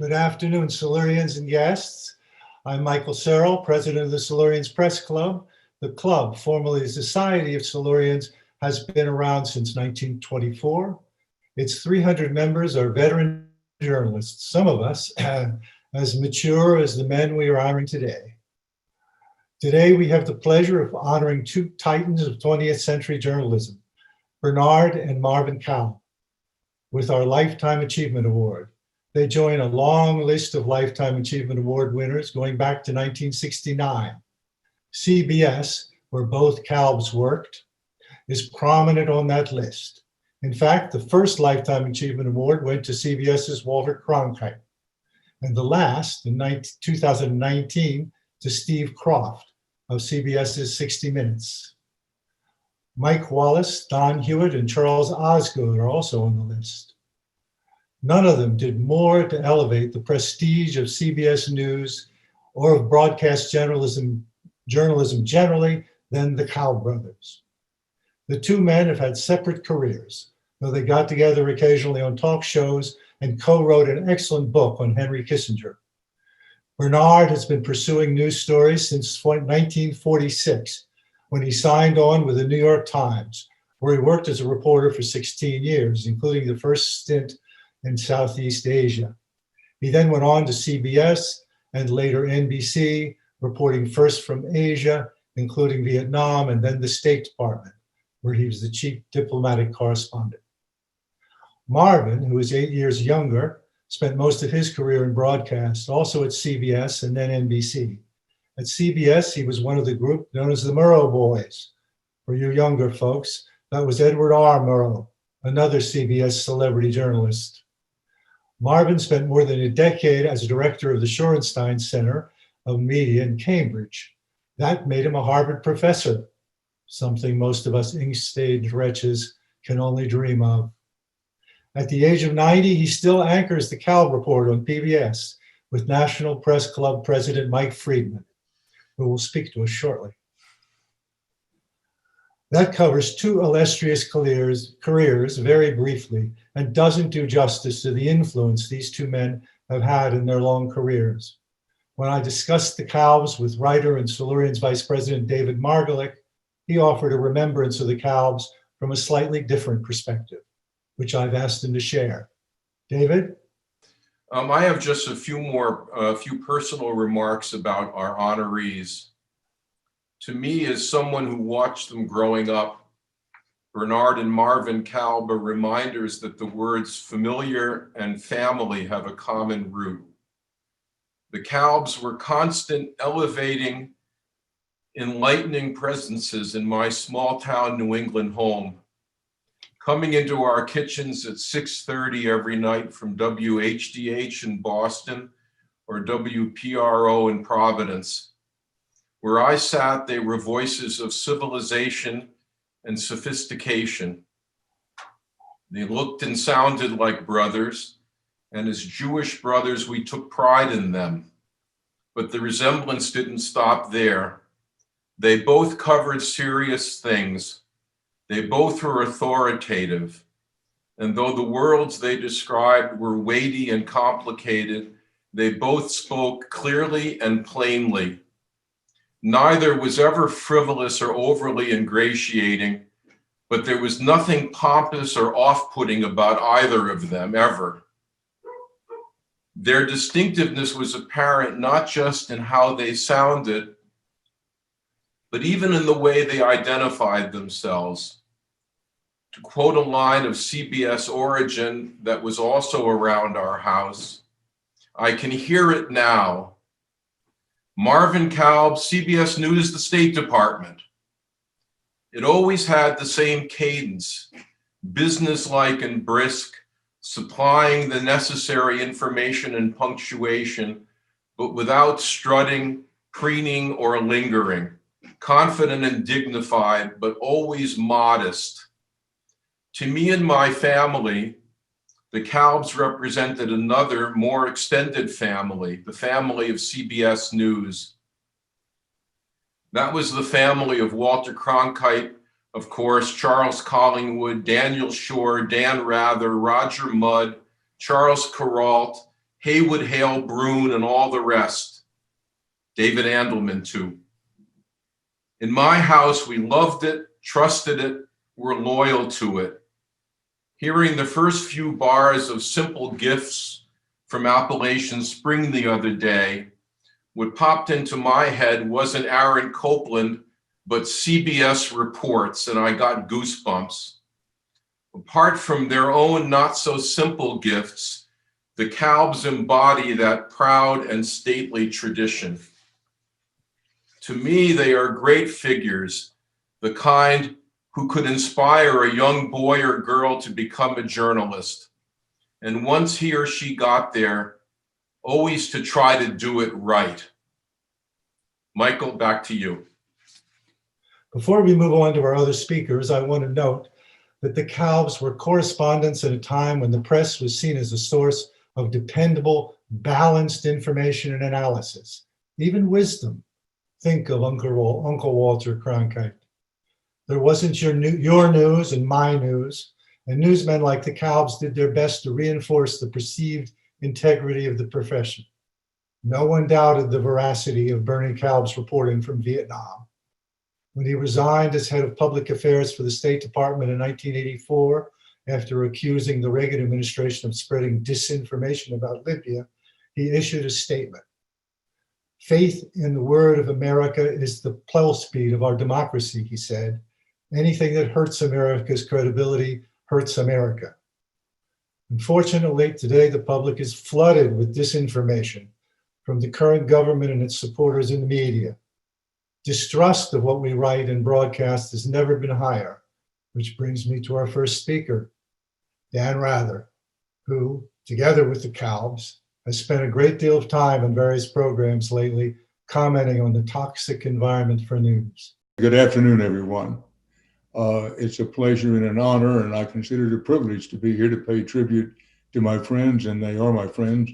Good afternoon, Silurians and guests. I'm Michael Searle, president of the Silurians Press Club. The club, formerly the Society of Silurians, has been around since 1924. Its 300 members are veteran journalists, some of us as mature as the men we are honoring today. Today, we have the pleasure of honoring two titans of 20th century journalism, Bernard and Marvin Kalb, with our Lifetime Achievement Award. They join a long list of Lifetime Achievement Award winners going back to 1969. CBS, where both Kalbs worked, is prominent on that list. In fact, the first Lifetime Achievement Award went to CBS's Walter Cronkite, and the last, in 2019, to Steve Croft of CBS's 60 Minutes. Mike Wallace, Don Hewitt, and Charles Osgood are also on the list. None of them did more to elevate the prestige of CBS News or of broadcast journalism generally than the Kalb brothers. The two men have had separate careers, though they got together occasionally on talk shows and co-wrote an excellent book on Henry Kissinger. Bernard has been pursuing news stories since 1946, when he signed on with the New York Times, where he worked as a reporter for 16 years, including the first stint in Southeast Asia. He then went on to CBS and later NBC, reporting first from Asia, including Vietnam, and then the State Department, where he was the chief diplomatic correspondent. Marvin, who is 8 years younger, spent most of his career in broadcast, also at CBS and then NBC. At CBS, he was one of the group known as the Murrow Boys. For you younger folks, that was Edward R. Murrow, another CBS celebrity journalist. Marvin spent more than a decade as director of the Shorenstein Center of Media in Cambridge. That made him a Harvard professor, something most of us ink-stained wretches can only dream of. At the age of 90, he still anchors the Kalb Report on PBS with National Press Club President Mike Friedman, who will speak to us shortly. That covers two illustrious careers very briefly and doesn't do justice to the influence these two men have had in their long careers. When I discussed the Kalbs with writer and Silurians Vice President David Margolick, he offered a remembrance of the Kalbs from a slightly different perspective, which I've asked him to share. David? I have just a few personal remarks about our honorees. To me, as someone who watched them growing up, Bernard and Marvin Kalb are reminders that the words familiar and family have a common root. The Kalbs were constant, elevating, enlightening presences in my small town New England home, coming into our kitchens at 6:30 every night from WHDH in Boston or WPRO in Providence. Where I sat, they were voices of civilization and sophistication. They looked and sounded like brothers, and as Jewish brothers, we took pride in them. But the resemblance didn't stop there. They both covered serious things. They both were authoritative. And though the worlds they described were weighty and complicated, they both spoke clearly and plainly. Neither was ever frivolous or overly ingratiating, but there was nothing pompous or off-putting about either of them, ever. Their distinctiveness was apparent not just in how they sounded, but even in the way they identified themselves. To quote a line of CBS origin that was also around our house, I can hear it now. Marvin Kalb, CBS News, the State Department. It always had the same cadence, businesslike and brisk, supplying the necessary information and punctuation, but without strutting, preening, or lingering, confident and dignified, but always modest. To me and my family, the Kalbs represented another, more extended family, the family of CBS News. That was the family of Walter Cronkite, of course, Charles Collingwood, Daniel Shore, Dan Rather, Roger Mudd, Charles Kuralt, Haywood Hale Brune, and all the rest. David Andelman, too. In my house, we loved it, trusted it, were loyal to it. Hearing the first few bars of Simple Gifts from Appalachian Spring the other day, what popped into my head wasn't Aaron Copland, but CBS reports, and I got goosebumps. Apart from their own not so simple gifts, the Kalbs embody that proud and stately tradition. To me, they are great figures, the kind who could inspire a young boy or girl to become a journalist. And once he or she got there, always to try to do it right. Michael, back to you. Before we move on to our other speakers, I want to note that the Kalbs were correspondents at a time when the press was seen as a source of dependable, balanced information and analysis, even wisdom. Think of Uncle Walter Cronkite. There wasn't your news and my news, and newsmen like the Kalbs did their best to reinforce the perceived integrity of the profession. No one doubted the veracity of Bernard Kalb's reporting from Vietnam. When he resigned as head of public affairs for the State Department in 1984, after accusing the Reagan administration of spreading disinformation about Libya, he issued a statement. Faith in the word of America is the pulse beat of our democracy, he said. Anything that hurts America's credibility hurts America. Unfortunately, today the public is flooded with disinformation from the current government and its supporters in the media. Distrust of what we write and broadcast has never been higher, which brings me to our first speaker, Dan Rather, who, together with the Kalbs, has spent a great deal of time in various programs lately commenting on the toxic environment for news. Good afternoon, everyone. It's a pleasure and an honor, and I consider it a privilege to be here to pay tribute to my friends, and they are my friends,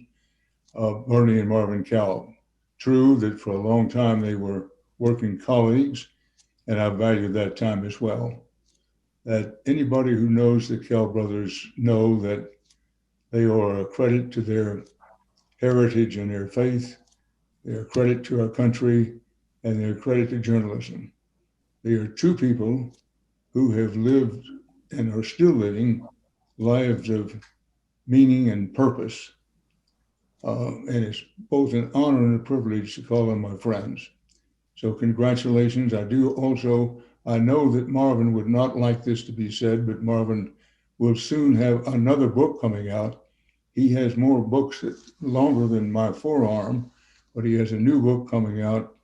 Bernie and Marvin Kalb. True that for a long time they were working colleagues, and I value that time as well. That anybody who knows the Kalb brothers know that they are a credit to their heritage and their faith. They're a credit to our country, and they're a credit to journalism. They are two people who have lived and are still living lives of meaning and purpose. And it's both an honor and a privilege to call them my friends. So congratulations. I know that Marvin would not like this to be said, but Marvin will soon have another book coming out. He has more books longer than my forearm, but he has a new book coming out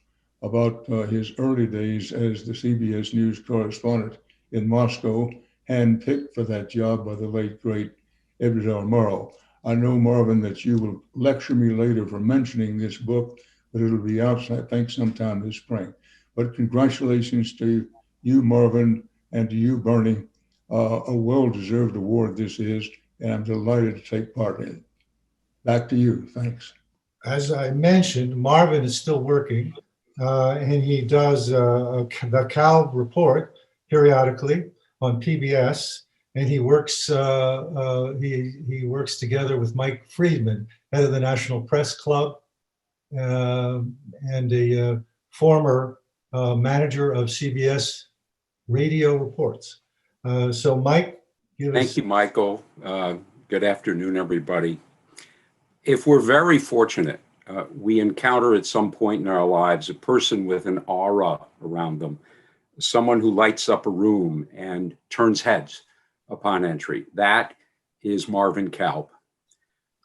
about his early days as the CBS News correspondent in Moscow, handpicked for that job by the late, great Edward R. Murrow. I know, Marvin, that you will lecture me later for mentioning this book, but it'll be out, I think, sometime this spring. But congratulations to you, Marvin, and to you, Bernie. A well-deserved award this is, and I'm delighted to take part in it. Back to you. Thanks. As I mentioned, Marvin is still working, and he does the Kalb report periodically on PBS, and he works he works together with Mike Friedman, head of the National Press Club, and a former manager of CBS Radio Reports. So, Mike, Thank you, Michael. Good afternoon, everybody. If we're very fortunate, we encounter at some point in our lives a person with an aura around them, someone who lights up a room and turns heads upon entry. That is Marvin Kalb.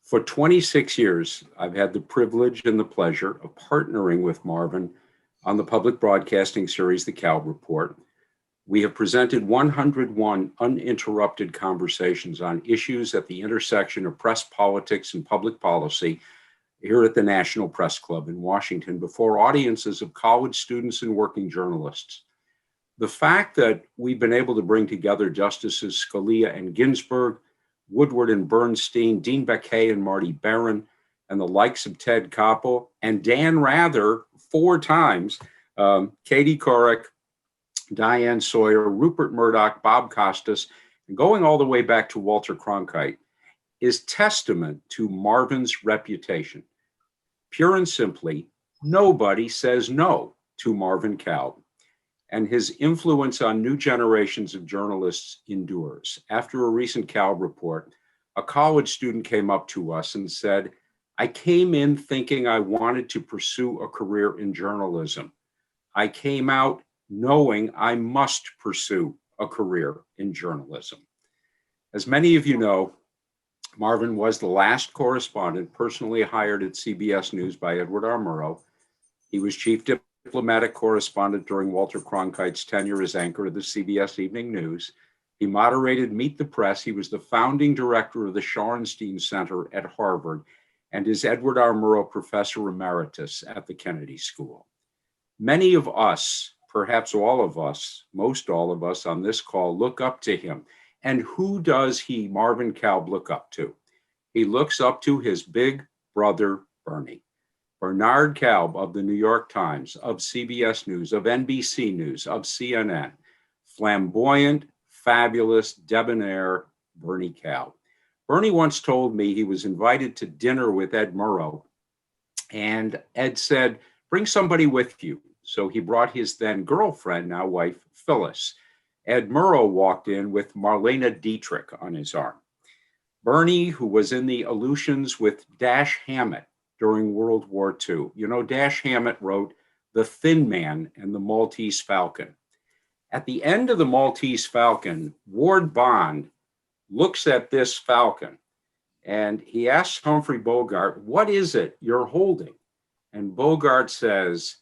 For 26 years, I've had the privilege and the pleasure of partnering with Marvin on the public broadcasting series, The Kalb Report. We have presented 101 uninterrupted conversations on issues at the intersection of press politics and public policy here at the National Press Club in Washington before audiences of college students and working journalists. The fact that we've been able to bring together Justices Scalia and Ginsburg, Woodward and Bernstein, Dean Baquet and Marty Barron, and the likes of Ted Koppel, and Dan Rather 4 times, Katie Couric, Diane Sawyer, Rupert Murdoch, Bob Costas, and going all the way back to Walter Cronkite, is testament to Marvin's reputation. Pure and simply, nobody says no to Marvin Kalb, and his influence on new generations of journalists endures. After a recent Kalb report, a college student came up to us and said, "I came in thinking I wanted to pursue a career in journalism. I came out knowing I must pursue a career in journalism." As many of you know, Marvin was the last correspondent personally hired at CBS News by Edward R. Murrow. He was chief diplomatic correspondent during Walter Cronkite's tenure as anchor of the CBS Evening News. He moderated Meet the Press. He was the founding director of the Shorenstein Center at Harvard and is Edward R. Murrow Professor Emeritus at the Kennedy School. Many of us, perhaps all of us, most all of us on this call, look up to him. And who does he, Marvin Kalb, look up to? He looks up to his big brother, Bernie. Bernard Kalb of the New York Times, of CBS News, of NBC News, of CNN. Flamboyant, fabulous, debonair Bernie Kalb. Bernie once told me he was invited to dinner with Ed Murrow, and Ed said, "Bring somebody with you." So he brought his then girlfriend, now wife, Phyllis. Ed Murrow walked in with Marlene Dietrich on his arm. Bernie, who was in the Aleutians with Dash Hammett during World War II. You know, Dash Hammett wrote The Thin Man and the Maltese Falcon. At the end of the Maltese Falcon, Ward Bond looks at this falcon and he asks Humphrey Bogart, "What is it you're holding?" And Bogart says,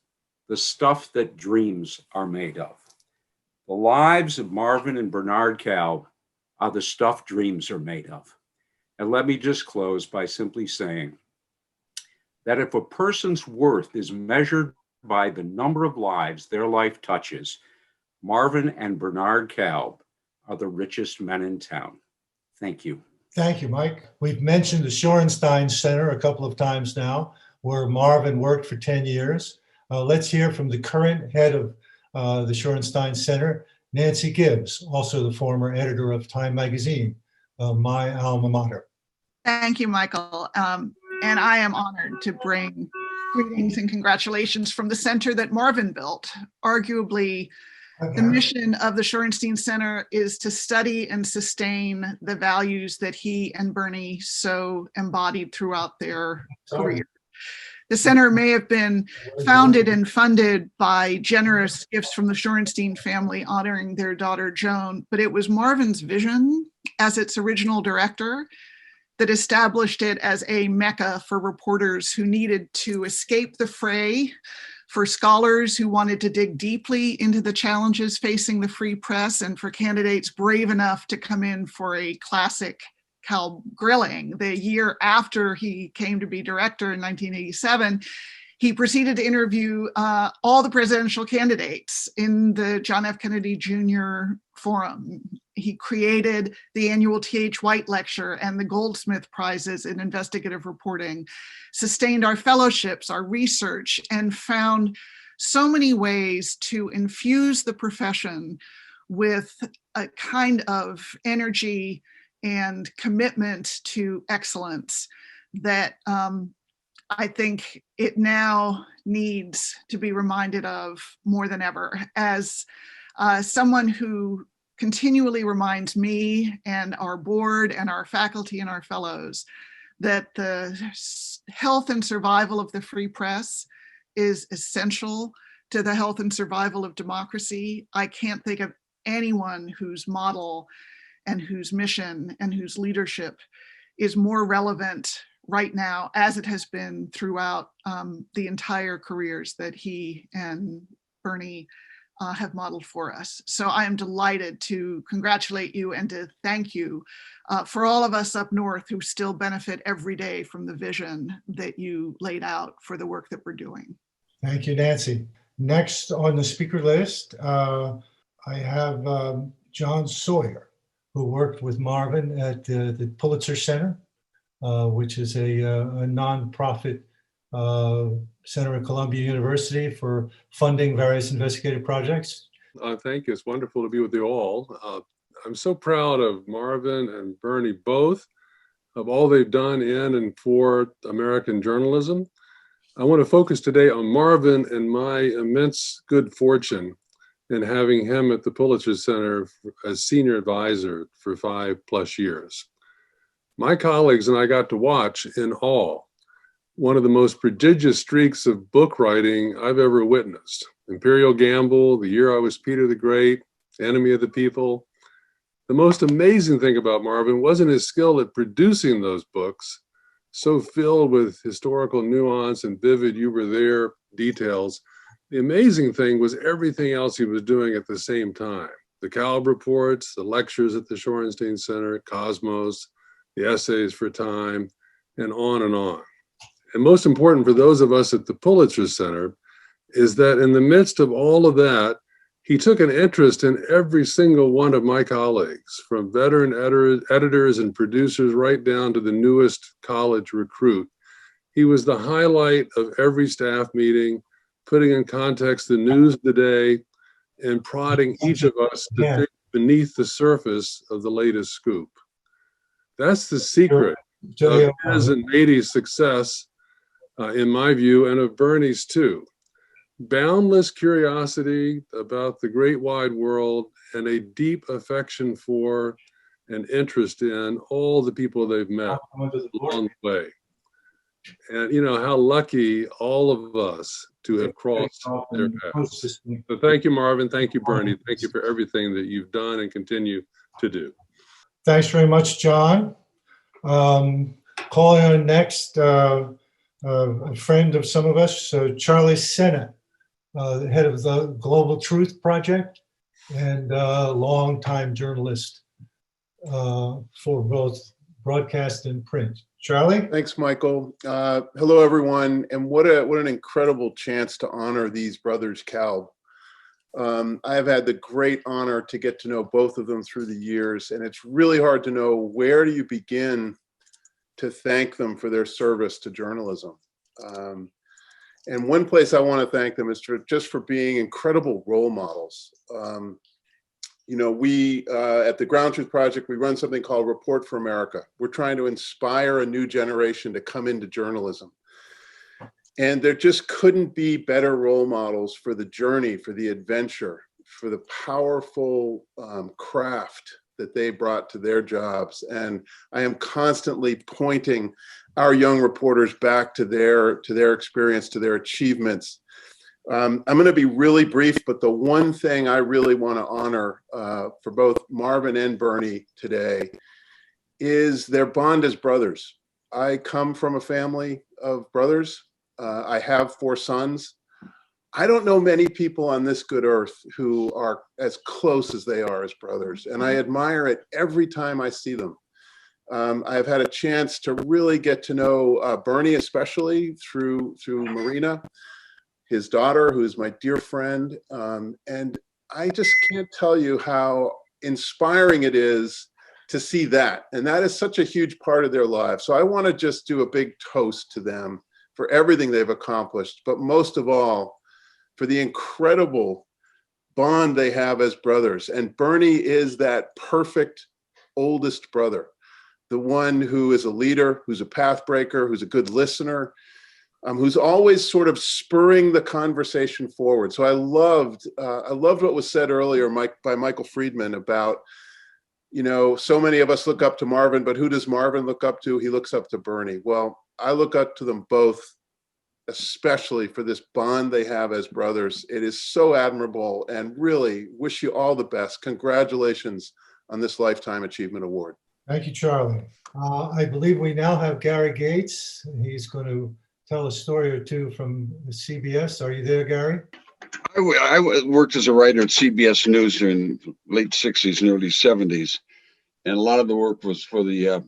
"The stuff that dreams are made of." The lives of Marvin and Bernard Kalb are the stuff dreams are made of. And let me just close by simply saying that if a person's worth is measured by the number of lives their life touches, Marvin and Bernard Kalb are the richest men in town. Thank you. Thank you, Mike. We've mentioned the Shorenstein Center a couple of times now, where Marvin worked for 10 years. Let's hear from the current head of the Shorenstein Center, Nancy Gibbs, also the former editor of Time Magazine, my alma mater. Thank you, Michael. And I am honored to bring greetings and congratulations from the center that Marvin built. Arguably, the mission of the Shorenstein Center is to study and sustain the values that he and Bernie so embodied throughout their career. The center may have been founded and funded by generous gifts from the Shorenstein family honoring their daughter Joan, but it was Marvin's vision as its original director that established it as a mecca for reporters who needed to escape the fray, for scholars who wanted to dig deeply into the challenges facing the free press, and for candidates brave enough to come in for a classic Kalb grilling. The year after he came to be director in 1987, he proceeded to interview all the presidential candidates in the John F. Kennedy Jr. Forum. He created the annual T.H. White Lecture and the Goldsmith Prizes in investigative reporting, sustained our fellowships, our research, and found so many ways to infuse the profession with a kind of energy and commitment to excellence that I think it now needs to be reminded of more than ever. As someone who continually reminds me and our board and our faculty and our fellows that the health and survival of the free press is essential to the health and survival of democracy, I can't think of anyone whose model and whose mission and whose leadership is more relevant right now, as it has been throughout the entire careers that he and Bernie have modeled for us. So I am delighted to congratulate you and to thank you for all of us up north who still benefit every day from the vision that you laid out for the work that we're doing. Thank you, Nancy. Next on the speaker list, I have John Sawyer, who worked with Marvin at the Pulitzer Center, which is a nonprofit center at Columbia University for funding various investigative projects. Thank you. It's wonderful to be with you all. I'm so proud of Marvin and Bernie both. of all they've done in and for American journalism. I want to focus today on Marvin and my immense good fortune in having him at the Pulitzer Center as senior advisor for 5+ years. My colleagues and I got to watch in awe one of the most prodigious streaks of book writing I've ever witnessed. Imperial Gamble, The Year I Was Peter the Great, Enemy of the People. The most amazing thing about Marvin wasn't his skill at producing those books, so filled with historical nuance and vivid you were there details. The amazing thing was everything else he was doing at the same time. The Kalb reports, the lectures at the Shorenstein Center, Cosmos, the essays for Time, and on and on. And most important for those of us at the Pulitzer Center is that in the midst of all of that, he took an interest in every single one of my colleagues, from veteran editors and producers right down to the newest college recruit. He was the highlight of every staff meeting, putting in context the news of the day and prodding each of us to think beneath the surface of the latest scoop. That's the secret of his and Beatty's success, in my view, and of Bernie's too. Boundless curiosity about the great wide world and a deep affection for and interest in all the people they've met along the way. And you know how lucky all of us to have crossed their paths. So thank you, Marvin. Thank you, Bernie. Thank you for everything that you've done and continue to do. Thanks very much, John. Calling on next, a friend of some of us, Charlie Sennett, the head of the Global Truth Project and longtime journalist for both broadcast and print. Charlie? Thanks, Michael. Hello, everyone. And what an incredible chance to honor these brothers Kalb. I have had the great honor to get to know both of them through the years, and it's really hard to know where do you begin to thank them for their service to journalism. And one place I want to thank them is just for being incredible role models. You know, we at the Ground Truth Project, we run something called Report for America. We're trying to inspire a new generation to come into journalism. And there just couldn't be better role models for the journey, for the adventure, for the powerful craft that they brought to their jobs. And I am constantly pointing our young reporters back to their experience, to their achievements. I'm going to be really brief, but the one thing I really want to honor for both Marvin and Bernie today is their bond as brothers. I come from a family of brothers. I have 4 sons. I don't know many people on this good earth who are as close as they are as brothers, and I admire it every time I see them. I've had a chance to really get to know Bernie, especially through Marina, his daughter, who's my dear friend. And I just can't tell you how inspiring it is to see that. And that is such a huge part of their lives. So I want to just do a big toast to them for everything they've accomplished, but most of all, for the incredible bond they have as brothers. And Bernie is that perfect oldest brother, the one who is a leader, who's a path breaker, who's a good listener, who's always sort of spurring the conversation forward. So I loved what was said earlier by Michael Friedman about, you know, so many of us look up to Marvin, but who does Marvin look up to? He looks up to Bernie. Well, I look up to them both, especially for this bond they have as brothers. It is so admirable, and really wish you all the best. Congratulations on this Lifetime Achievement Award. Thank you, Charlie. I believe we now have Gary Gates. He's going to tell a story or two from CBS. Are you there, Gary? I worked as a writer at CBS News in late 60s and early 70s. And a lot of the work was for the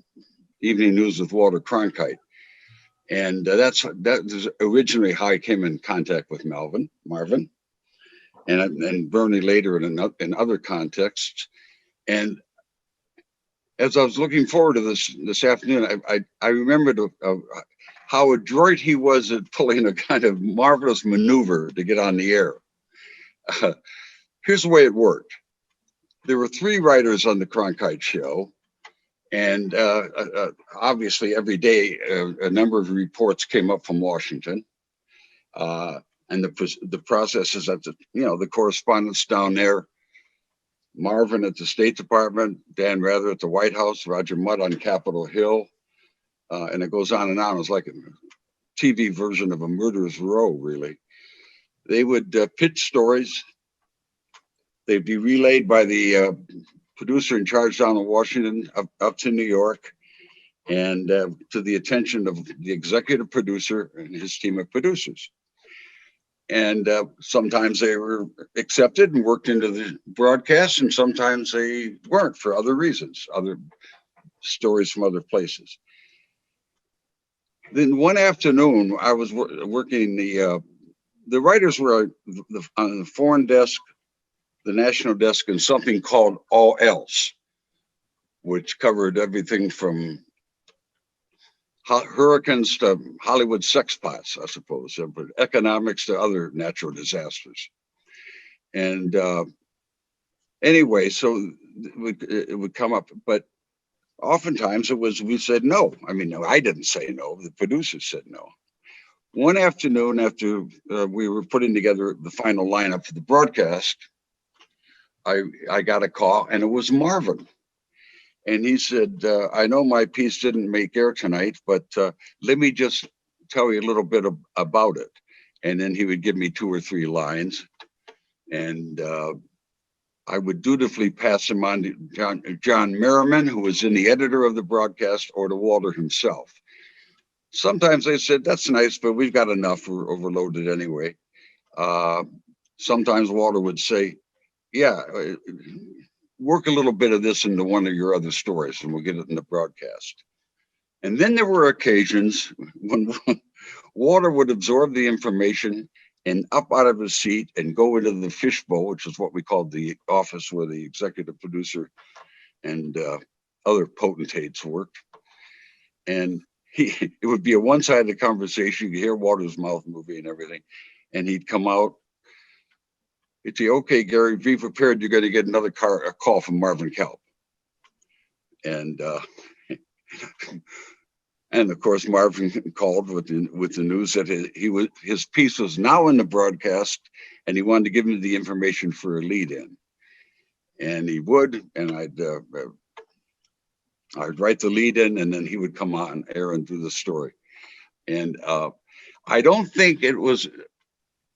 Evening News with Walter Cronkite. And that was originally how I came in contact with Marvin, and Bernie later in other contexts. And as I was looking forward to this afternoon, I remembered how adroit he was at pulling a kind of marvelous maneuver to get on the air. Here's the way it worked. There were 3 writers on the Cronkite show, And obviously, every day, a number of reports came up from Washington. And the process is that the correspondence down there, Marvin at the State Department, Dan Rather at the White House, Roger Mudd on Capitol Hill, and it goes on and on. It's like a TV version of a murderer's row, really. They would pitch stories. They'd be relayed by the producer in charge down in Washington up to New York, and to the attention of the executive producer and his team of producers. And sometimes they were accepted and worked into the broadcast, and sometimes they weren't for other reasons, other stories from other places. Then one afternoon, I was working the writers were on the foreign desk, the national desk, and something called All Else, which covered everything from hurricanes to Hollywood sex pots, I suppose, but economics to other natural disasters. And anyway, so it would come up, but oftentimes we said no. I mean, no, I didn't say no, the producers said no. One afternoon after we were putting together the final lineup for the broadcast, I got a call, and it was Marvin. And he said, I know my piece didn't make air tonight, but let me just tell you a little bit about it. And then he would give me 2 or 3 lines. And I would dutifully pass them on to John Merriman, who was in the editor of the broadcast, or to Walter himself. Sometimes they said, that's nice, but we've got enough. We're overloaded anyway. Sometimes Walter would say, yeah, work a little bit of this into one of your other stories and we'll get it in the broadcast. And then there were occasions when Walter would absorb the information and up out of his seat and go into the fishbowl, which is what we called the office where the executive producer and other potentates worked. And it would be a one-sided conversation. You could hear Walter's mouth moving and everything. And he'd come out. He'd say, okay, Gary, be prepared. You're going to get another call from Marvin Kalb. And and of course, Marvin called with the news that his piece was now in the broadcast, and he wanted to give me the information for a lead-in. And he would, and I'd write the lead-in, and then he would come on air and do the story. And I don't think it was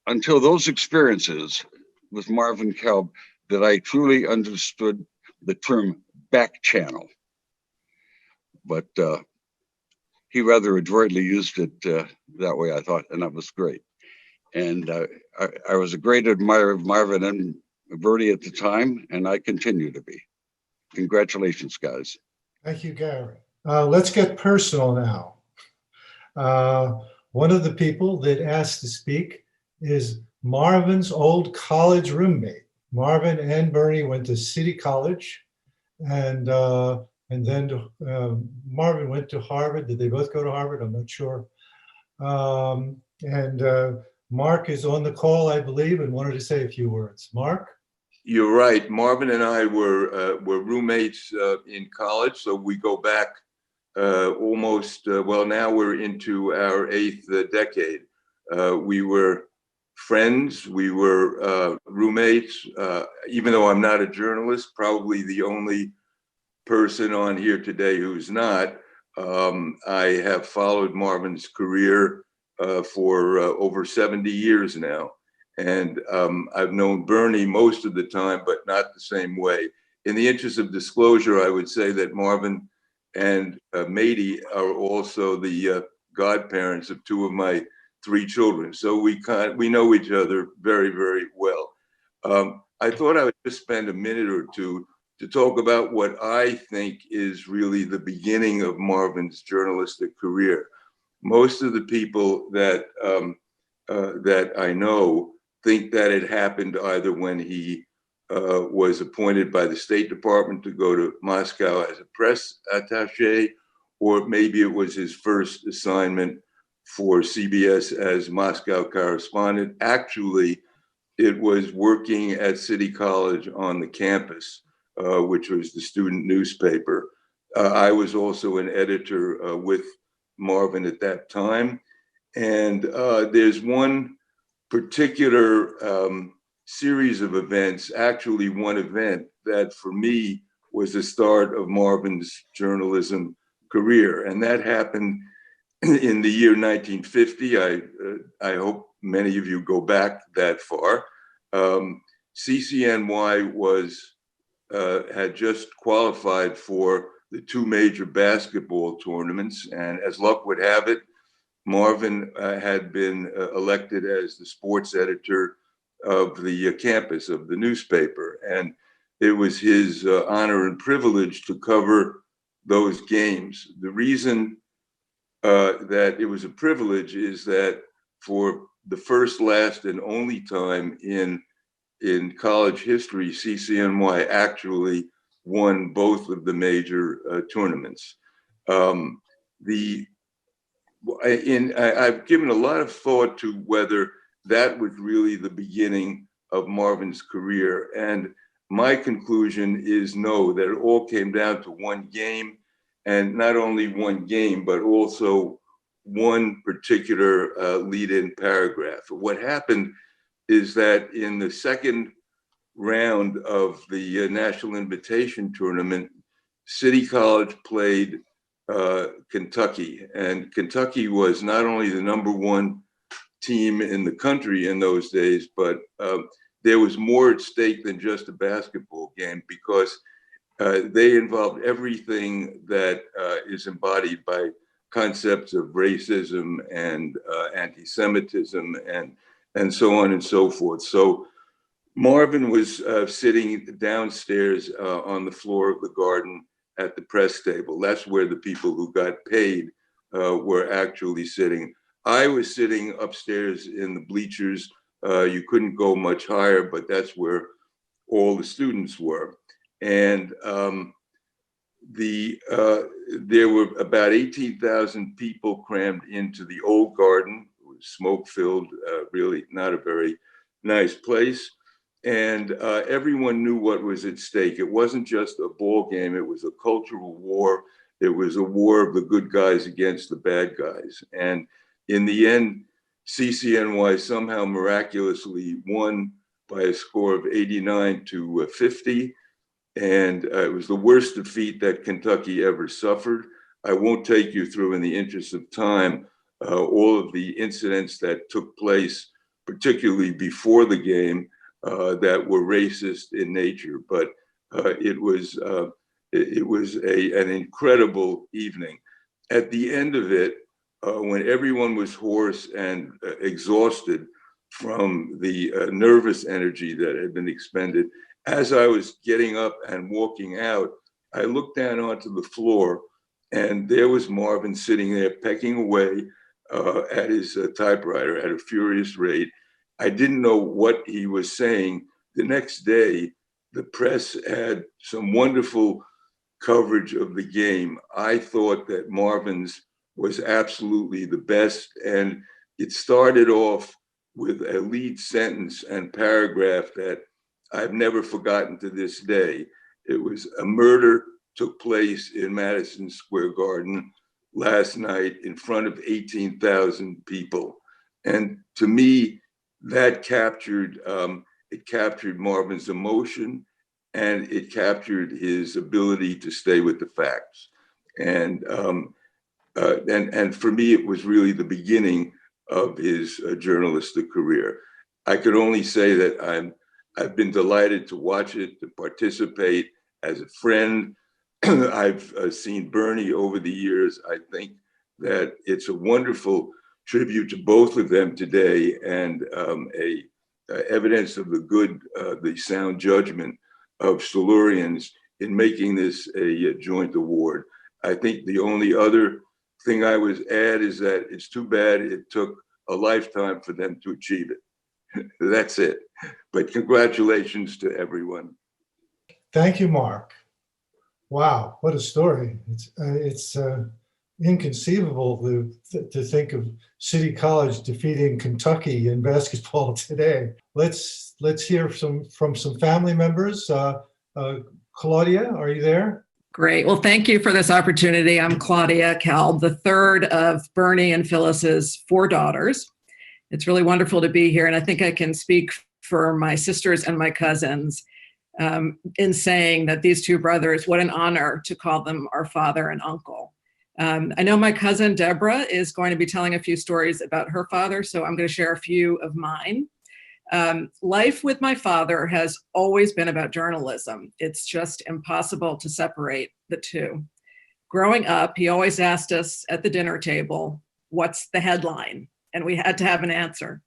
until those experiences with Marvin Kalb that I truly understood the term back channel. But he rather adroitly used it that way, I thought, and that was great. And I was a great admirer of Marvin and Bertie at the time, and I continue to be. Congratulations, guys. Thank you, Gary. Let's get personal now. One of the people that asked to speak is Marvin's old college roommate. Marvin and Bernie went to City College, and then Marvin went to Harvard. Did they both go to Harvard? I'm not sure. And Mark is on the call, I believe, and wanted to say a few words. Mark? You're right. Marvin and I were roommates in college, so we go back almost, well, now we're into our 8th decade. We were friends, we were roommates, even though I'm not a journalist, probably the only person on here today who's not. I have followed Marvin's career for over 70 years now. And I've known Bernie most of the time, but not the same way. In the interest of disclosure, I would say that Marvin and Mady are also the godparents of 2 of my 3 children. So we know each other very, very well. I thought I would just spend a minute or two to talk about what I think is really the beginning of Marvin's journalistic career. Most of the people that I know think that it happened either when he was appointed by the State Department to go to Moscow as a press attaché, or maybe it was his first assignment for CBS as Moscow correspondent. Actually, it was working at City College on the campus, which was the student newspaper. I was also an editor with Marvin at that time. And there's one particular series of events, actually one event that for me was the start of Marvin's journalism career. And that happened in the year 1950. I hope many of you go back that far. CCNY had just qualified for the two major basketball tournaments. And as luck would have it, Marvin had been elected as the sports editor of the campus of the newspaper. And it was his honor and privilege to cover those games. The reason that it was a privilege is that for the first, last, and only time in college history, CCNY actually won both of the major tournaments. I've given a lot of thought to whether that was really the beginning of Marvin's career. And my conclusion is no, that it all came down to one game, and not only one game, but also one particular lead-in paragraph. What happened is that in the second round of the National Invitation Tournament, City College played Kentucky, and Kentucky was not only the #1 team in the country in those days, but there was more at stake than just a basketball game, because they involved everything that is embodied by concepts of racism and anti-Semitism and so on and so forth. So Marvin was sitting downstairs on the floor of the garden at the press table. That's where the people who got paid were actually sitting. I was sitting upstairs in the bleachers. You couldn't go much higher, but that's where all the students were. And there were about 18,000 people crammed into the old garden. It was smoke-filled, really not a very nice place. And everyone knew what was at stake. It wasn't just a ball game, it was a cultural war. It was a war of the good guys against the bad guys. And in the end, CCNY somehow miraculously won by a score of 89-50. And it was the worst defeat that Kentucky ever suffered. I won't take you through, in the interest of time, all of the incidents that took place, particularly before the game, that were racist in nature, but it was an incredible evening. At the end of it, when everyone was hoarse and exhausted from the nervous energy that had been expended, as I was getting up and walking out, I looked down onto the floor, and there was Marvin sitting there pecking away at his typewriter at a furious rate. I didn't know what he was saying. The next day, the press had some wonderful coverage of the game. I thought that Marvin's was absolutely the best, and it started off with a lead sentence and paragraph that I've never forgotten to this day. It was, "A murder took place in Madison Square Garden last night in front of 18,000 people." And to me, that captured Marvin's emotion, and it captured his ability to stay with the facts. And for me, it was really the beginning of his journalistic career. I could only say that I've been delighted to watch it, to participate as a friend. I've seen Bernie over the years. I think that it's a wonderful tribute to both of them today, and evidence of the sound judgment of Silurians in making this a joint award. I think the only other thing I would add is that it's too bad it took a lifetime for them to achieve it. That's it. But congratulations to everyone. Thank you, Mark. Wow, what a story. It's inconceivable to think of City College defeating Kentucky in basketball today. Let's hear from some family members. Claudia, are you there? Great. Well, thank you for this opportunity. I'm Claudia Kalb, the third of Bernie and Phyllis's 4 daughters. It's really wonderful to be here, and I think I can speak for my sisters and my cousins in saying that these 2 brothers, what an honor to call them our father and uncle. I know my cousin Deborah is going to be telling a few stories about her father, so I'm going to share a few of mine. Life with my father has always been about journalism. It's just impossible to separate the two. Growing up, he always asked us at the dinner table, what's the headline? And we had to have an answer.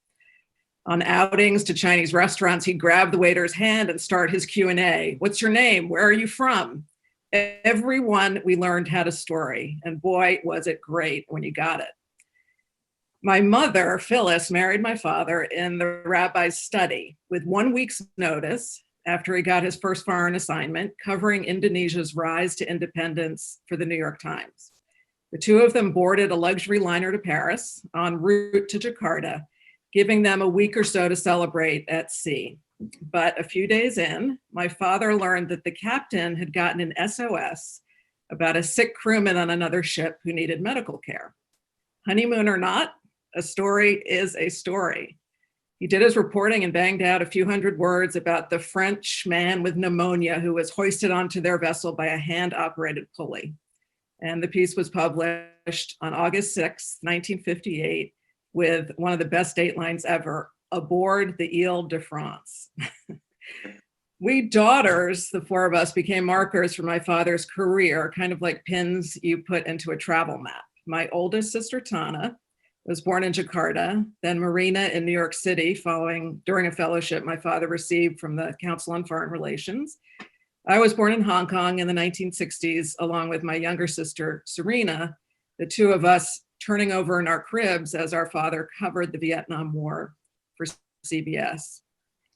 On outings to Chinese restaurants, he'd grab the waiter's hand and start his Q&A. What's your name? Where are you from? Everyone we learned had a story, and boy, was it great when you got it. My mother, Phyllis, married my father in the rabbi's study with 1 week's notice after he got his first foreign assignment, covering Indonesia's rise to independence for the New York Times. The 2 of them boarded a luxury liner to Paris en route to Jakarta, giving them a week or so to celebrate at sea. But a few days in, my father learned that the captain had gotten an SOS about a sick crewman on another ship who needed medical care. Honeymoon or not, a story is a story. He did his reporting and banged out a few hundred words about the French man with pneumonia who was hoisted onto their vessel by a hand-operated pulley. And the piece was published on August 6, 1958, with one of the best datelines ever, aboard the Ile de France. We daughters, the 4 of us, became markers for my father's career, kind of like pins you put into a travel map. My oldest sister, Tana, was born in Jakarta, then Marina in New York City, during a fellowship my father received from the Council on Foreign Relations. I was born in Hong Kong in the 1960s, along with my younger sister, Serena, the 2 of us turning over in our cribs as our father covered the Vietnam War for CBS.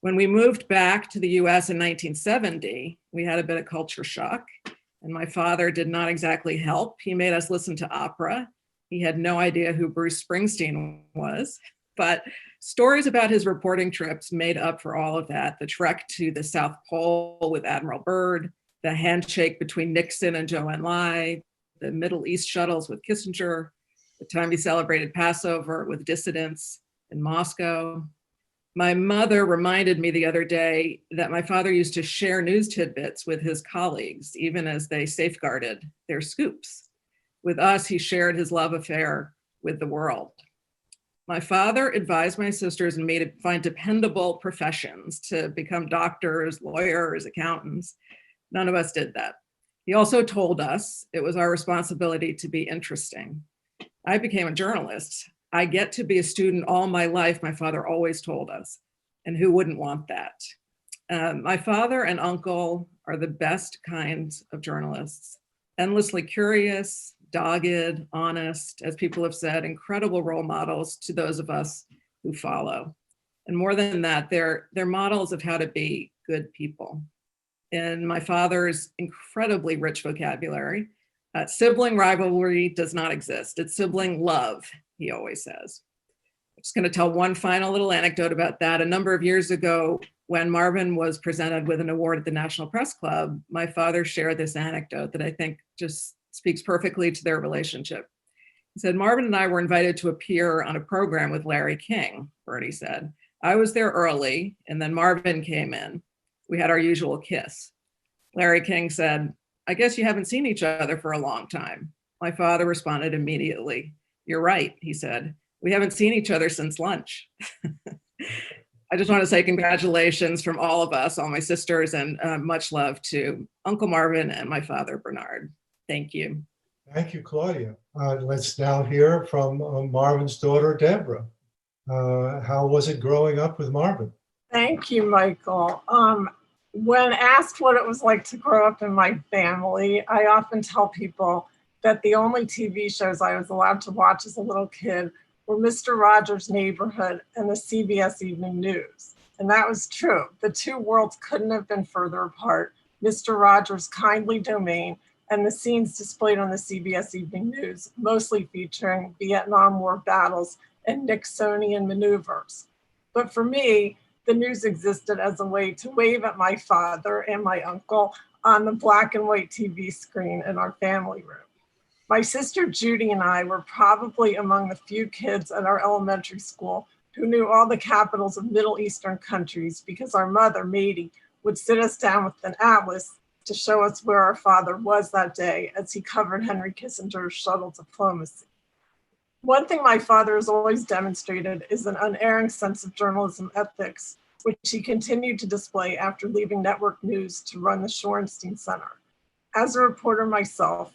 When we moved back to the US in 1970, we had a bit of culture shock, and my father did not exactly help. He made us listen to opera. He had no idea who Bruce Springsteen was, but stories about his reporting trips made up for all of that. The trek to the South Pole with Admiral Byrd, the handshake between Nixon and Zhou Enlai, the Middle East shuttles with Kissinger, the time he celebrated Passover with dissidents in Moscow. My mother reminded me the other day that my father used to share news tidbits with his colleagues, even as they safeguarded their scoops. With us, he shared his love affair with the world. My father advised my sisters and me to find dependable professions, to become doctors, lawyers, accountants. None of us did that. He also told us it was our responsibility to be interesting. I became a journalist. I get to be a student all my life, my father always told us, and who wouldn't want that? My father and uncle are the best kinds of journalists, endlessly curious, dogged, honest, as people have said, incredible role models to those of us who follow. And more than that, they're models of how to be good people. In my father's incredibly rich vocabulary, sibling rivalry does not exist. It's sibling love, he always says. I'm just going to tell one final little anecdote about that. A number of years ago, when Marvin was presented with an award at the National Press Club, my father shared this anecdote that I think just speaks perfectly to their relationship. He said, Marvin and I were invited to appear on a program with Larry King, Bernie said. I was there early, and then Marvin came in. We had our usual kiss. Larry King said, I guess you haven't seen each other for a long time. My father responded immediately. You're right, he said. We haven't seen each other since lunch. I just want to say congratulations from all of us, all my sisters, and much love to Uncle Marvin and my father, Bernard. Thank you. Thank you, Claudia. Let's now hear from Marvin's daughter, Deborah. How was it growing up with Marvin? Thank you, Michael. When asked what it was like to grow up in my family, I often tell people that the only TV shows I was allowed to watch as a little kid were Mr. Rogers' Neighborhood and the CBS Evening News. And that was true. The 2 worlds couldn't have been further apart. Mr. Rogers' kindly domain and the scenes displayed on the CBS Evening News, mostly featuring Vietnam War battles and Nixonian maneuvers. But for me, the news existed as a way to wave at my father and my uncle on the black and white TV screen in our family room. My sister Judy and I were probably among the few kids at our elementary school who knew all the capitals of Middle Eastern countries because our mother, Mady, would sit us down with an atlas to show us where our father was that day as he covered Henry Kissinger's shuttle diplomacy. One thing my father has always demonstrated is an unerring sense of journalism ethics, which he continued to display after leaving Network News to run the Shorenstein Center. As a reporter myself,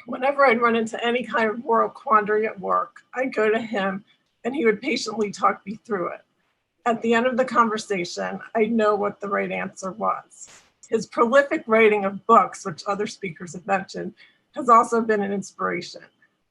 whenever I'd run into any kind of moral quandary at work, I'd go to him and he would patiently talk me through it. At the end of the conversation, I'd know what the right answer was. His prolific writing of books, which other speakers have mentioned, has also been an inspiration.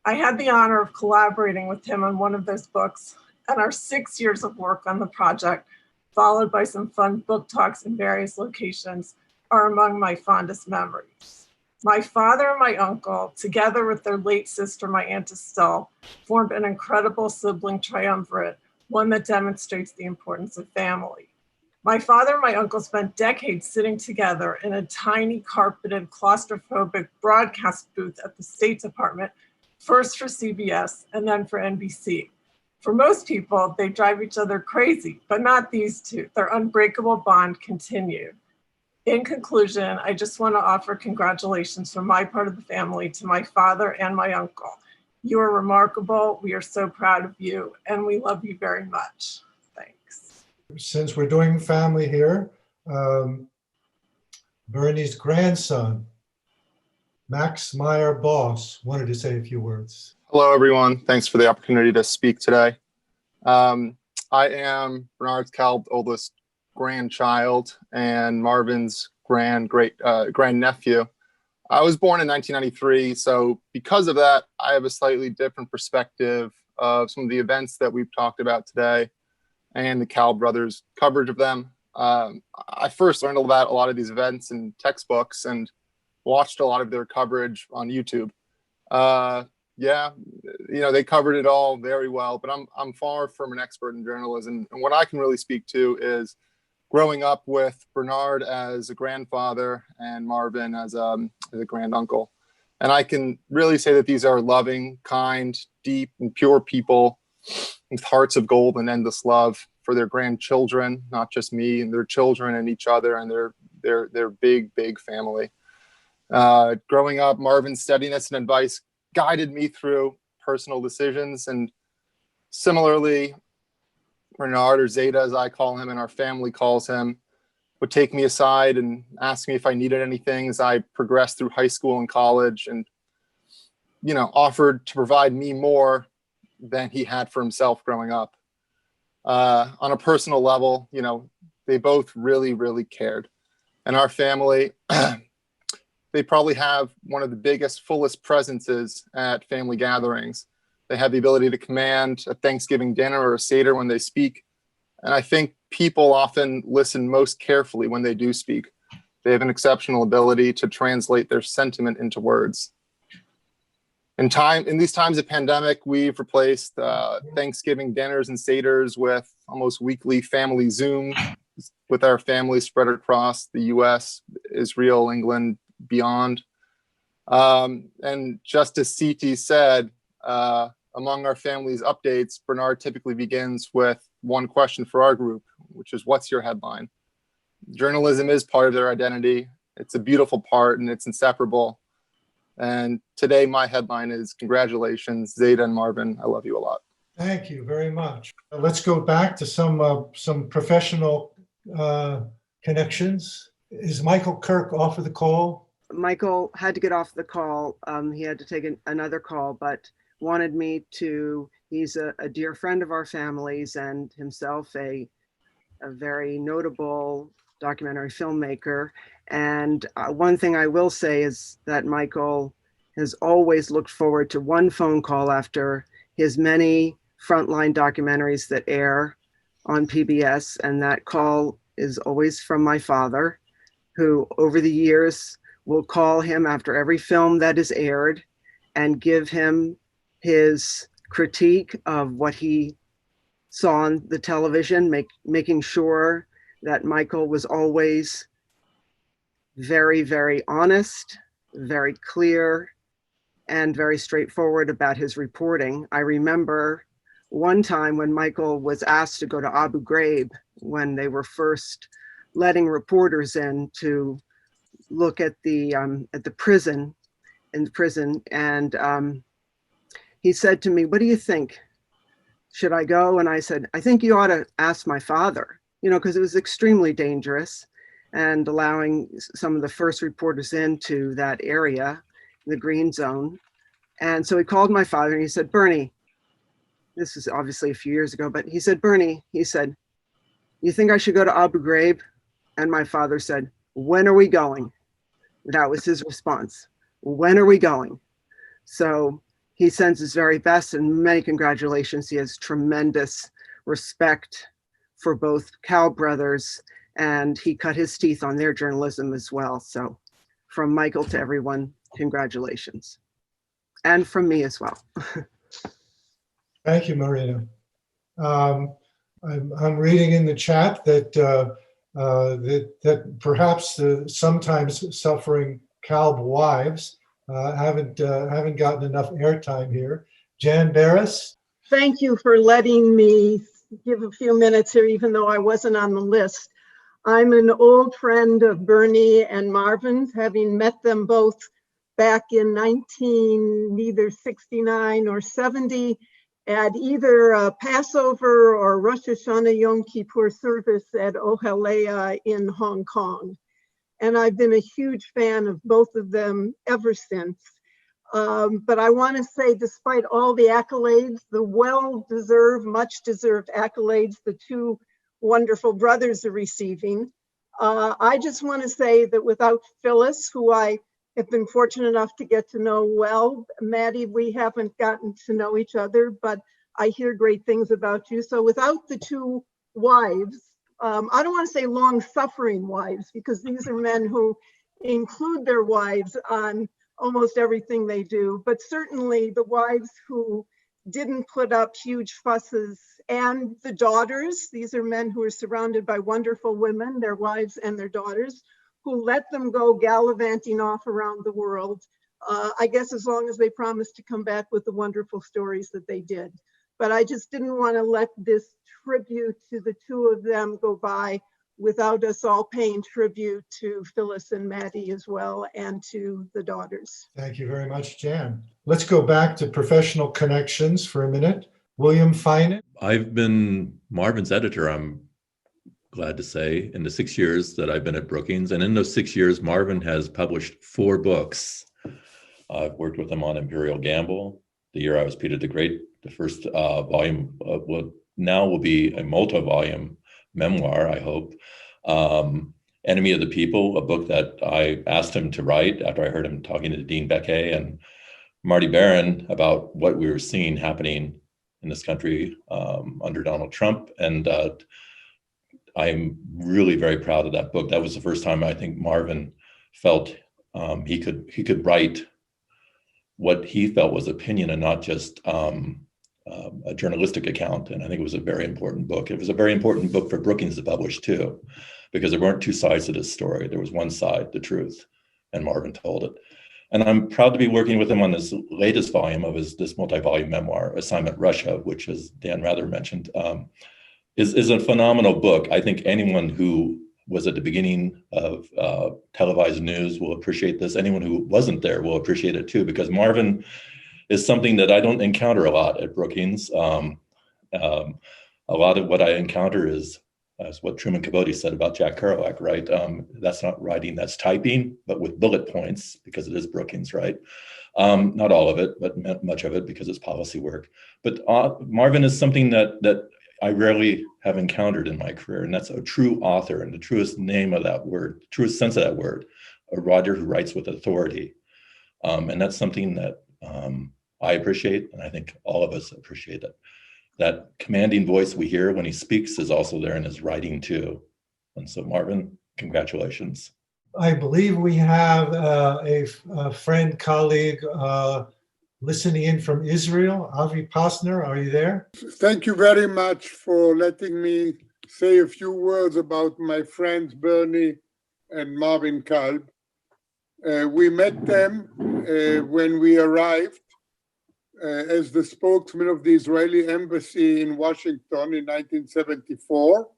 I had the honor of collaborating with him on one of those books, and our 6 years of work on the project, followed by some fun book talks in various locations, are among my fondest memories. My father and my uncle, together with their late sister, my Aunt Estelle, formed an incredible sibling triumvirate, one that demonstrates the importance of family. My father and my uncle spent decades sitting together in a tiny, carpeted, claustrophobic broadcast booth at the State Department, first for CBS and then for NBC. For most people, they drive each other crazy, but not these two. Their unbreakable bond continued. In conclusion, I just want to offer congratulations from my part of the family to my father and my uncle. You are remarkable. We are so proud of you, and we love you very much. Thanks. Since we're doing family here, Bernie's grandson, Max Meyer Boss, wanted to say a few words. Hello, everyone. Thanks for the opportunity to speak today. I am Bernard Kalb's oldest grandchild and Marvin's grandnephew. I was born in 1993, so because of that, I have a slightly different perspective of some of the events that we've talked about today and the Kalb brothers' coverage of them. I first learned about a lot of these events in textbooks and watched a lot of their coverage on YouTube. Yeah, you know, they covered it all very well, but I'm far from an expert in journalism. And what I can really speak to is growing up with Bernard as a grandfather and Marvin as a granduncle. And I can really say that these are loving, kind, deep, and pure people with hearts of gold and endless love for their grandchildren, not just me, and their children and each other and their big, big family. Growing up, Marvin's steadiness and advice guided me through personal decisions. And similarly, Bernard, or Zeta as I call him and our family calls him, would take me aside and ask me if I needed anything as I progressed through high school and college, and, you know, offered to provide me more than he had for himself growing up. On a personal level, you know, they both really, really cared. And our family, they probably have one of the biggest, fullest presences at family gatherings. They have the ability to command a Thanksgiving dinner or a Seder when they speak. And I think people often listen most carefully when they do speak. They have an exceptional ability to translate their sentiment into words. In these times of pandemic, we've replaced Thanksgiving dinners and Seders with almost weekly family Zoom with our family spread across the US, Israel, England, beyond. And just as CT said, among our family's updates, Bernard typically begins with one question for our group, which is, what's your headline? Journalism is part of their identity. It's a beautiful part and it's inseparable. And today my headline is, congratulations, Zeta and Marvin, I love you a lot. Thank you very much. Let's go back to some professional connections. Is Michael Kirk off of the call? Michael had to get off the call. He had to take another call, but wanted me to, he's a dear friend of our families and himself a very notable documentary filmmaker. And one thing I will say is that Michael has always looked forward to one phone call after his many frontline documentaries that air on PBS. And that call is always from my father, who over the years will call him after every film that is aired and give him his critique of what he saw on the television, making sure that Michael was always very, very honest, very clear, and very straightforward about his reporting. I remember one time when Michael was asked to go to Abu Ghraib when they were first letting reporters in to look at the prison, and he said to me, "What do you think? Should I go?" And I said, "I think you ought to ask my father," because it was extremely dangerous and allowing some of the first reporters into that area, the green zone. And so he called my father and he said, "Bernie," this was obviously a few years ago, but he said, "Bernie," he said, "you think I should go to Abu Ghraib?" And my father said, "When are we going?" That was his response. "When are we going?" So he sends his very best and many congratulations. He has tremendous respect for both Kalb brothers, and he cut his teeth on their journalism as well. So from Michael to everyone, congratulations. And from me as well. Thank you, Marina. I'm reading in the chat that that perhaps the sometimes suffering Kalb wives haven't gotten enough airtime here. Jan Barris. Thank you for letting me give a few minutes here, even though I wasn't on the list. I'm an old friend of Bernie and Marvin's, having met them both back in either 69 or 70 at either a Passover or Rosh Hashanah Yom Kippur service at Ohalea in Hong Kong. And I've been a huge fan of both of them ever since. But I want to say, despite all the accolades, the well-deserved, much-deserved accolades the two wonderful brothers are receiving, I just want to say that without Phyllis, who I have been fortunate enough to get to know well, Maddie, we haven't gotten to know each other, but I hear great things about you. So without the two wives, I don't want to say long-suffering wives, because these are men who include their wives on almost everything they do, but certainly the wives who didn't put up huge fusses, and the daughters. These are men who are surrounded by wonderful women, their wives and their daughters, who let them go gallivanting off around the world. I guess as long as they promised to come back with the wonderful stories that they did. But I just didn't want to let this tribute to the two of them go by without us all paying tribute to Phyllis and Maddie as well, and to the daughters. Thank you very much, Jan. Let's go back to professional connections for a minute. William Finan. I've been Marvin's editor, I'm glad to say, in the 6 years that I've been at Brookings. And in those 6 years, Marvin has published 4 books. I've worked with him on Imperial Gamble, the year I was Peter the Great, the first volume of what now will be a multi-volume memoir, I hope. Enemy of the People, a book that I asked him to write after I heard him talking to Dean Beckey and Marty Barron about what we were seeing happening in this country under Donald Trump. And I'm really very proud of that book. That was the first time I think Marvin felt he could write what he felt was opinion and not just a journalistic account. And I think it was a very important book. It was a very important book for Brookings to publish too, because there weren't two sides to this story. There was one side, the truth, and Marvin told it. And I'm proud to be working with him on this latest volume of this multi-volume memoir, Assignment Russia, which, as Dan Rather mentioned, is a phenomenal book. I think anyone who was at the beginning of televised news will appreciate this. Anyone who wasn't there will appreciate it too, because Marvin is something that I don't encounter a lot at Brookings. A lot of what I encounter is what Truman Capote said about Jack Kerouac, right? That's not writing, that's typing, but with bullet points, because it is Brookings, right? Not all of it, but much of it, because it's policy work. But Marvin is something that I rarely have encountered in my career, and that's a true author, and the truest name of that word, truest sense of that word, a writer who writes with authority. And that's something that I appreciate, and I think all of us appreciate it. That commanding voice we hear when he speaks is also there in his writing too. And so Marvin, congratulations. I believe we have a friend, colleague, listening in from Israel. Avi Posner, are you there? Thank you very much for letting me say a few words about my friends Bernie and Marvin Kalb. We met them when we arrived as the spokesman of the Israeli embassy in Washington in 1974.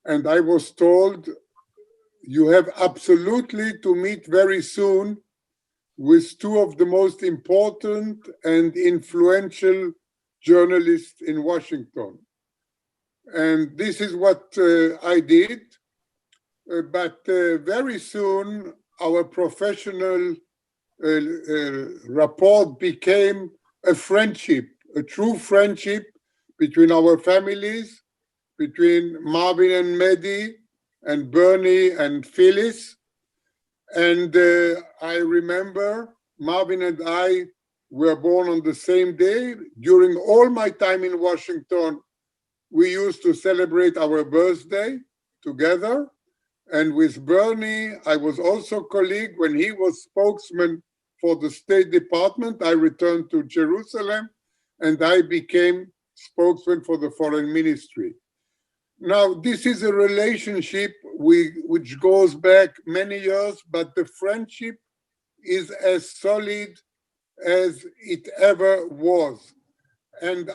And I was told, you have absolutely to meet very soon with two of the most important and influential journalists in Washington. And this is what I did. But very soon, our professional rapport became a friendship, a true friendship between our families, between Marvin and Mehdi, and Bernie and Phyllis. And I remember Marvin and I were born on the same day. During all my time in Washington, we used to celebrate our birthday together. And with Bernie, I was also colleague. When he was spokesman for the State Department, I returned to Jerusalem and I became spokesman for the Foreign Ministry. Now, this is a relationship which goes back many years, but the friendship is as solid as it ever was. And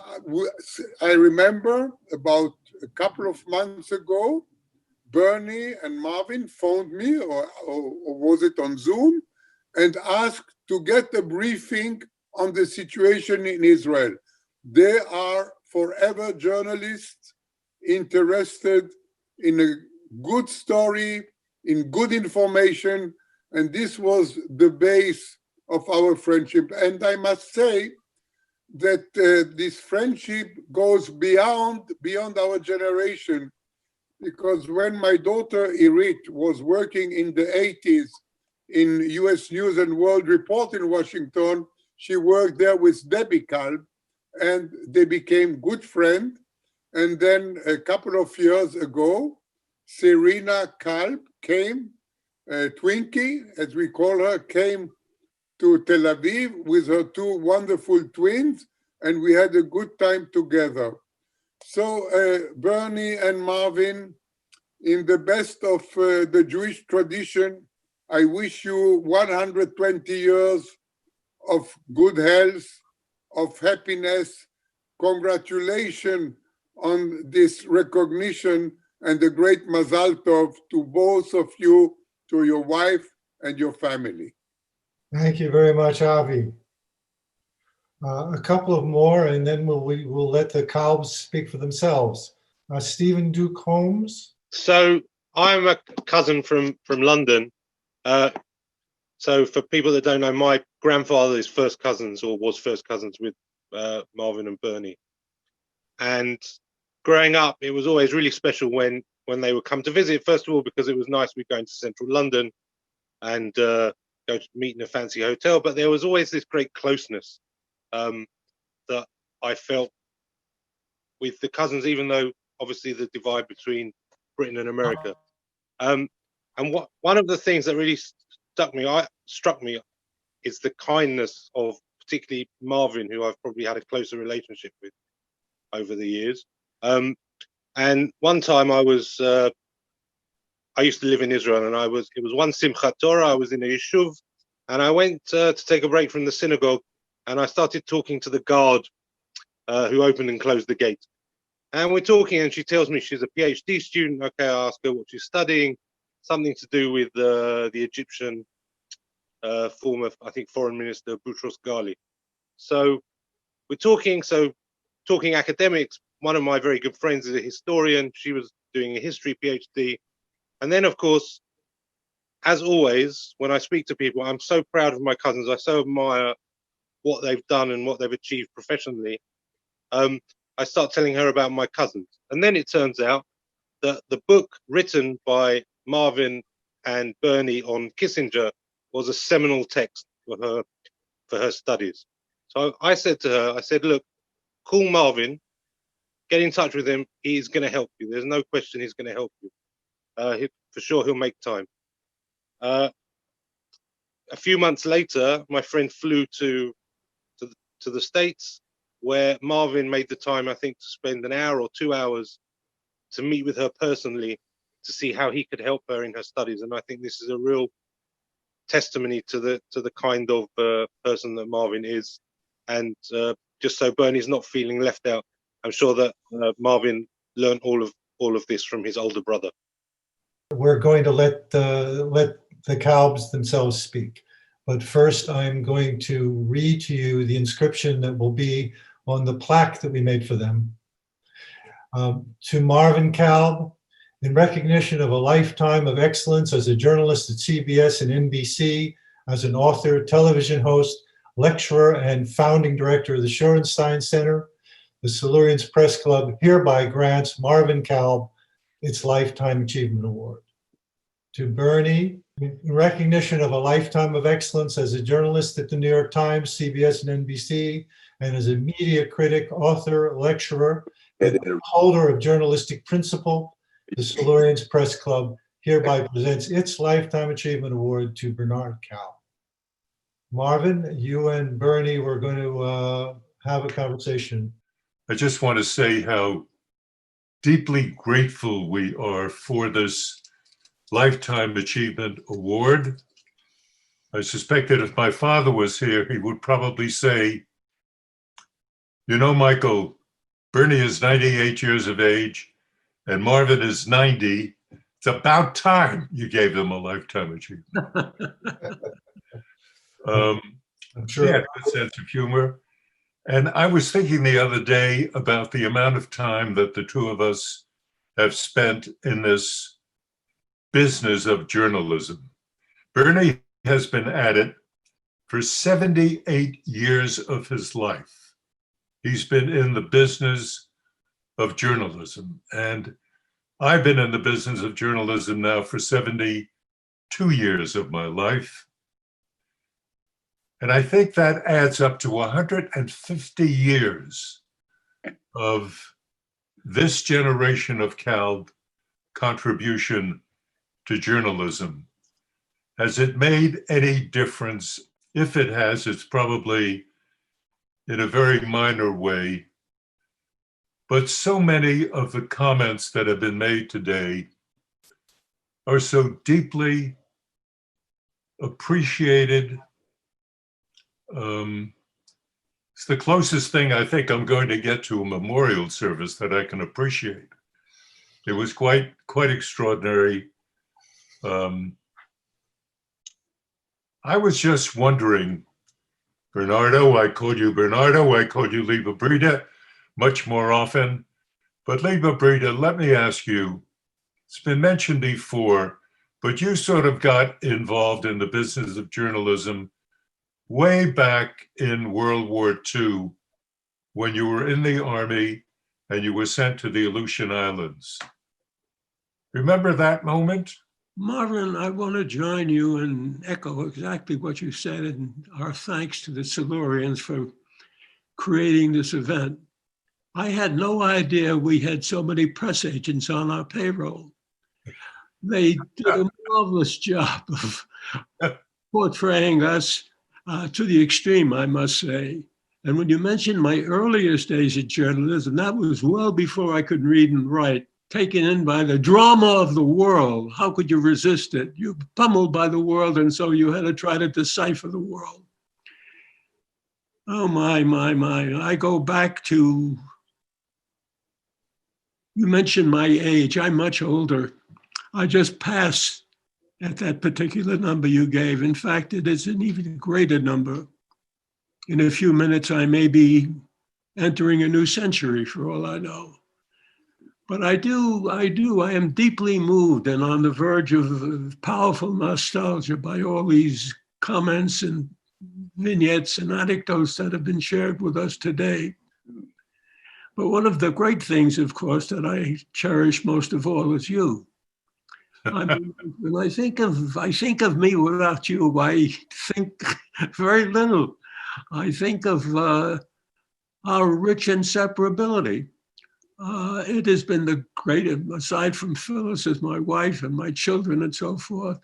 I remember about a couple of months ago, Bernie and Marvin phoned me, or was it on Zoom, and asked to get a briefing on the situation in Israel. They are forever journalists interested in a good story, in good information, and this was the base of our friendship. And I must say that this friendship goes beyond our generation, because when my daughter Irit was working in the 80s in US News and World Report in Washington, she worked there with Debbie Kalb, and they became good friends. And then a couple of years ago, Serena Kalb came, Twinkie, as we call her, came to Tel Aviv with her two wonderful twins, and we had a good time together. So Bernie and Marvin, in the best of the Jewish tradition, I wish you 120 years of good health, of happiness. Congratulations on this recognition, and a great mazal tov to both of you, to your wife and your family. Thank you very much, Avi. A couple of more, and then we'll let the Kalbs speak for themselves. Stephen Duke Holmes. So I'm a cousin from London. So for people that don't know, my grandfather is first cousins, or was first cousins with Marvin and Bernie. And growing up, it was always really special when they would come to visit, first of all, because it was nice we'd go into central London and go to meet in a fancy hotel. But there was always this great closeness that I felt with the cousins, even though obviously the divide between Britain and America. And one of the things that really struck me is the kindness of particularly Marvin, who I've probably had a closer relationship with over the years. And one time I used to live in Israel, and it was one Simchat Torah. I was in a yeshuv, and I went to take a break from the synagogue, and I started talking to the guard who opened and closed the gate. And we're talking, and she tells me she's a PhD student. Okay, I ask her what she's studying, something to do with the Egyptian former, I think, Foreign Minister Boutros Ghali. So we're talking academics. One of my very good friends is a historian. She was doing a history PhD. And then, of course, as always, when I speak to people, I'm so proud of my cousins. I so admire what they've done and what they've achieved professionally. I start telling her about my cousins. And then it turns out that the book written by Marvin and Bernie on Kissinger was a seminal text for her studies. So I said to her, look, call Marvin, get in touch with him. He's going to help you. There's no question he's going to help you. For sure, he'll make time. A few months later, my friend flew to the States, where Marvin made the time, I think, to spend an hour or 2 hours to meet with her personally, to see how he could help her in her studies. And I think this is a real testimony to the kind of person that Marvin is. And just so Bernie's not feeling left out, I'm sure that Marvin learned all of this from his older brother. We're going to let the Kalbs themselves speak. But first, I'm going to read to you the inscription that will be on the plaque that we made for them. To Marvin Kalb, in recognition of a lifetime of excellence as a journalist at CBS and NBC, as an author, television host, lecturer, and founding director of the Shorenstein Center, the Silurians Press Club hereby grants Marvin Kalb its Lifetime Achievement Award. To Bernie, in recognition of a lifetime of excellence as a journalist at the New York Times, CBS, and NBC, and as a media critic, author, lecturer, and holder of journalistic principle, the Silurians Press Club hereby presents its Lifetime Achievement Award to Bernard Kalb. Marvin, you and Bernie were going to have a conversation. I just want to say how deeply grateful we are for this Lifetime Achievement Award. I suspect that if my father was here, he would probably say, you know, Michael, Bernie is 98 years of age and Marvin is 90. It's about time you gave them a Lifetime Achievement. I'm sure. Yeah, good sense of humor. And I was thinking the other day about the amount of time that the two of us have spent in this business of journalism. Bernie has been at it for 78 years of his life. He's been in the business of journalism. And I've been in the business of journalism now for 72 years of my life. And I think that adds up to 150 years of this generation of Kalb contribution to journalism. Has it made any difference? If it has, it's probably in a very minor way. But so many of the comments that have been made today are so deeply appreciated. It's the closest thing I think I'm going to get to a memorial service that I can appreciate. It was quite extraordinary. I was just wondering, Bernardo, I call you Bernardo, I call you Liba Brita much more often. But Liba Brita, let me ask you, it's been mentioned before, but you sort of got involved in the business of journalism way back in World War II, when you were in the Army and you were sent to the Aleutian Islands. Remember that moment? Marvin, I want to join you and echo exactly what you said, and our thanks to the Silurians for creating this event. I had no idea we had so many press agents on our payroll. They did a marvelous job of portraying us to the extreme, I must say. And when you mentioned my earliest days in journalism, that was well before I could read and write, taken in by the drama of the world. How could you resist it? You're pummeled by the world, and so you had to try to decipher the world. Oh, my. I go back to, you mentioned my age. I'm much older. I just passed at that particular number you gave. In fact, it is an even greater number. In a few minutes, I may be entering a new century for all I know. But I am deeply moved and on the verge of powerful nostalgia by all these comments and vignettes and anecdotes that have been shared with us today. But one of the great things, of course, that I cherish most of all is you. I mean, when I think of me without you, I think very little. I think of our rich inseparability. It has been the great, aside from Phyllis as my wife and my children and so forth,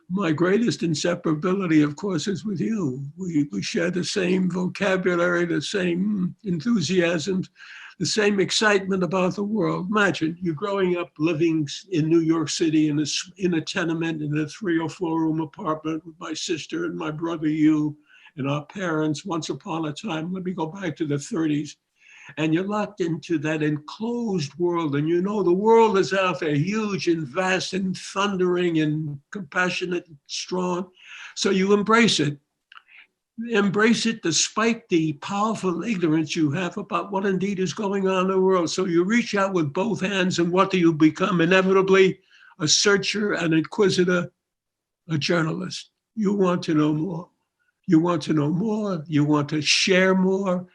my greatest inseparability, of course, is with you. We share the same vocabulary, the same enthusiasms, the same excitement about the world. Imagine you growing up living in New York City in a tenement in a 3 or 4 room apartment with my sister and my brother, you, and our parents once upon a time. Let me go back to the 30s. And you're locked into that enclosed world, and you know the world is out there, huge and vast and thundering and compassionate and strong. So you embrace it. Embrace it despite the powerful ignorance you have about what indeed is going on in the world. So you reach out with both hands, and what do you become? Inevitably, a searcher, an inquisitor, a journalist. You want to know more. You want to know more. You want to share more.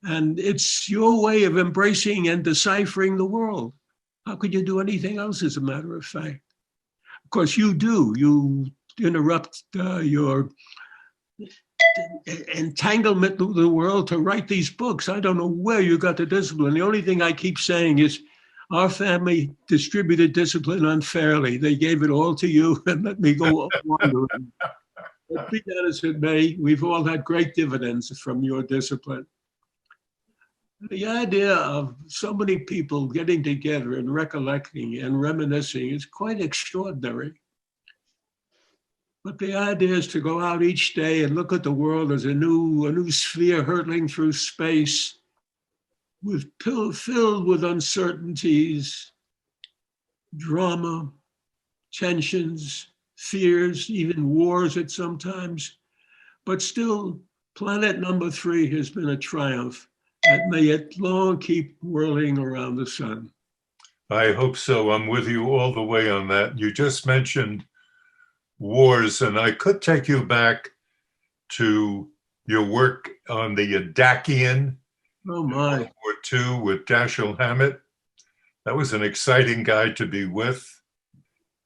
And it's your way of embracing and deciphering the world. How could you do anything else, as a matter of fact? Of course, you do. You interrupt your entanglement with the world to write these books. I don't know where you got the discipline. The only thing I keep saying is our family distributed discipline unfairly. They gave it all to you and let me go wandering. But be that as it may, we've all had great dividends from your discipline. The idea of so many people getting together and recollecting and reminiscing is quite extraordinary. But the idea is to go out each day and look at the world as a new sphere hurtling through space, filled with uncertainties, drama, tensions, fears, even wars at sometimes. But still, planet number 3 has been a triumph. And may it long keep whirling around the sun. I hope so. I'm with you all the way on that. You just mentioned wars, and I could take you back to your work on the Adakian. Oh my. World War II with Dashiell Hammett. That was an exciting guy to be with.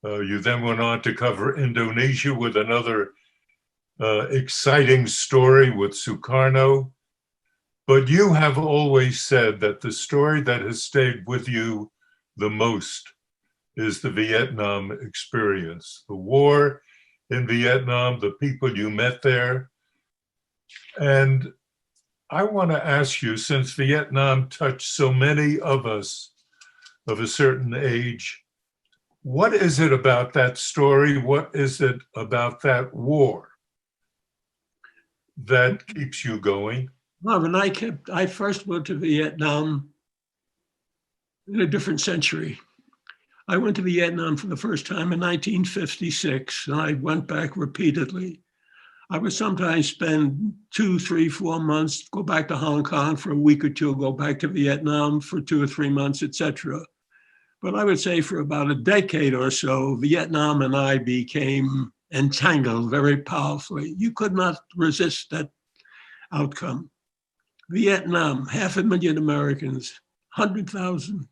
You then went on to cover Indonesia with another exciting story with Sukarno. But you have always said that the story that has stayed with you the most is the Vietnam experience, the war in Vietnam, the people you met there. And I want to ask you, since Vietnam touched so many of us of a certain age, what is it about that story? What is it about that war that keeps you going? Marvin, I first went to Vietnam in a different century. I went to Vietnam for the first time in 1956, and I went back repeatedly. I would sometimes spend 2, 3, 4 months, go back to Hong Kong for a week or two, go back to Vietnam for 2 or 3 months, etc. But I would say for about a decade or so, Vietnam and I became entangled very powerfully. You could not resist that outcome. Vietnam, 500,000 Americans, 100,000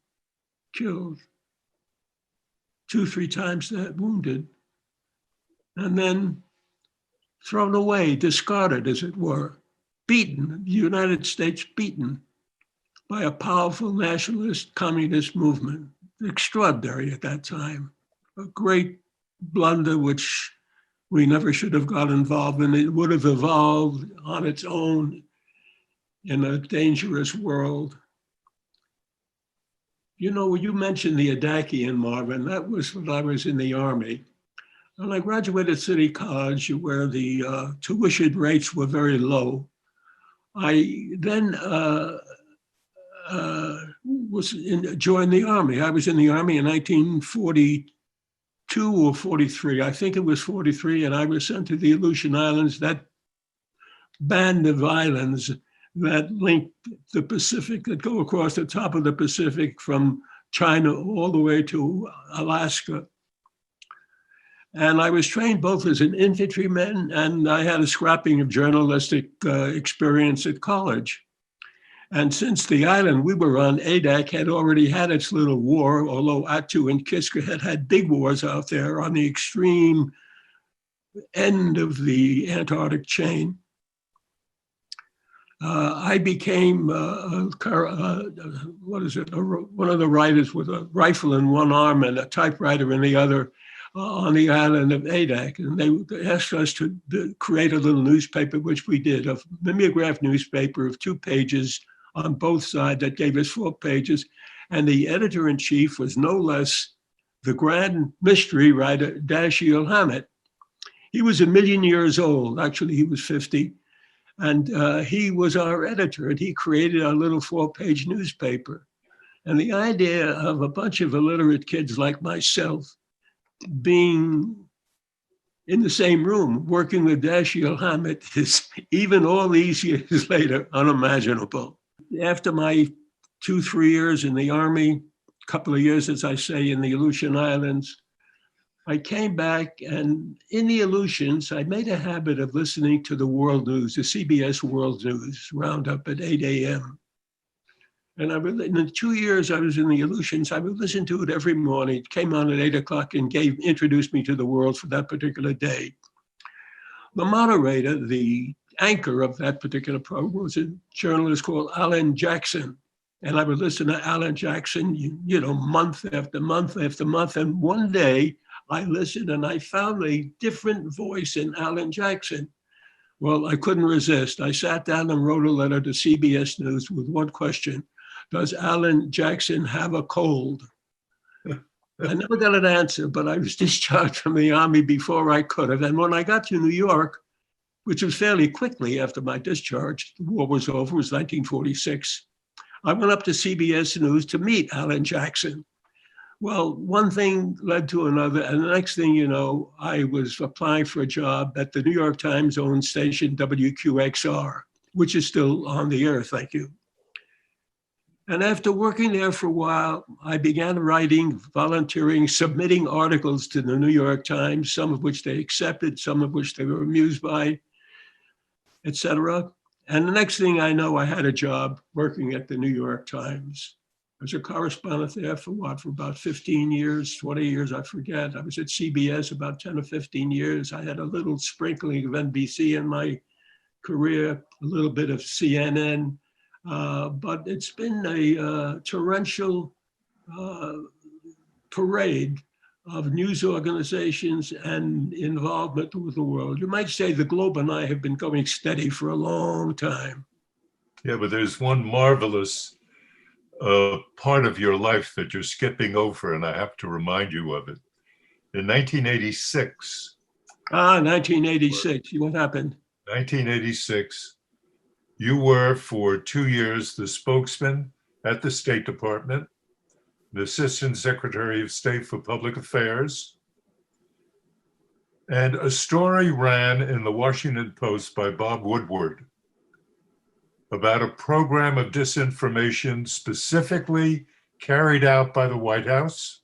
killed, 2, 3 times that wounded, and then thrown away, discarded, as it were, beaten, the United States beaten by a powerful nationalist communist movement. Extraordinary at that time. A great blunder which we never should have got involved in. It would have evolved on its own in a dangerous world. You know, you mentioned the Adakian, Marvin. That was when I was in the Army. And I graduated City College where the tuition rates were very low. I then joined the Army. I was in the Army in 1942 or 43. I think it was 43, and I was sent to the Aleutian Islands, that band of islands that link the Pacific, that go across the top of the Pacific from China all the way to Alaska. And I was trained both as an infantryman, and I had a scrapping of journalistic experience at college. And since the island we were on, Adak, had already had its little war, although Attu and Kiska had big wars out there on the extreme end of the Antarctic chain. I became, one of the writers with a rifle in one arm and a typewriter in the other on the island of Adak. And they asked us to create a little newspaper, which we did, a mimeograph newspaper of 2 pages on both sides that gave us 4 pages. And the editor-in-chief was no less the grand mystery writer, Dashiell Hammett. He was 1,000,000 years old. Actually, he was 50. And he was our editor, and he created our little 4-page newspaper. And the idea of a bunch of illiterate kids like myself being in the same room working with Dashiell Hammett is, even all these years later, unimaginable. After my 2-3 years in the Army, a couple of years, as I say, in the Aleutian Islands, I came back, and in the Aleutians, I made a habit of listening to the world news, the CBS World News roundup at 8 a.m. And in the 2 years I was in the Aleutians, I would listen to it every morning. It came on at 8 o'clock and introduced me to the world for that particular day. The moderator, the anchor of that particular program, was a journalist called Alan Jackson. And I would listen to Alan Jackson, month after month after month. And one day I listened and I found a different voice in Alan Jackson. Well, I couldn't resist. I sat down and wrote a letter to CBS News with one question: does Alan Jackson have a cold? I never got an answer, but I was discharged from the Army before I could have. And when I got to New York, which was fairly quickly after my discharge, the war was over, it was 1946, I went up to CBS News to meet Alan Jackson. Well, one thing led to another, and the next thing you know, I was applying for a job at the New York Times owned station WQXR, which is still on the air, thank you. And after working there for a while, I began writing, volunteering, submitting articles to the New York Times, some of which they accepted, some of which they were amused by, etc. And the next thing I know, I had a job working at the New York Times. I was a correspondent there for about 15 years, 20 years, I forget. I was at CBS about 10 or 15 years. I had a little sprinkling of NBC in my career, a little bit of CNN. But it's been a torrential parade of news organizations and involvement with the world. You might say the Globe and I have been going steady for a long time. Yeah, but there's one marvelous part of your life that you're skipping over, and I have to remind you of it. In 1986. 1986. What happened? 1986. You were for 2 years the spokesman at the State Department, the Assistant Secretary of State for Public Affairs. And a story ran in the Washington Post by Bob Woodward about a program of disinformation specifically carried out by the White House,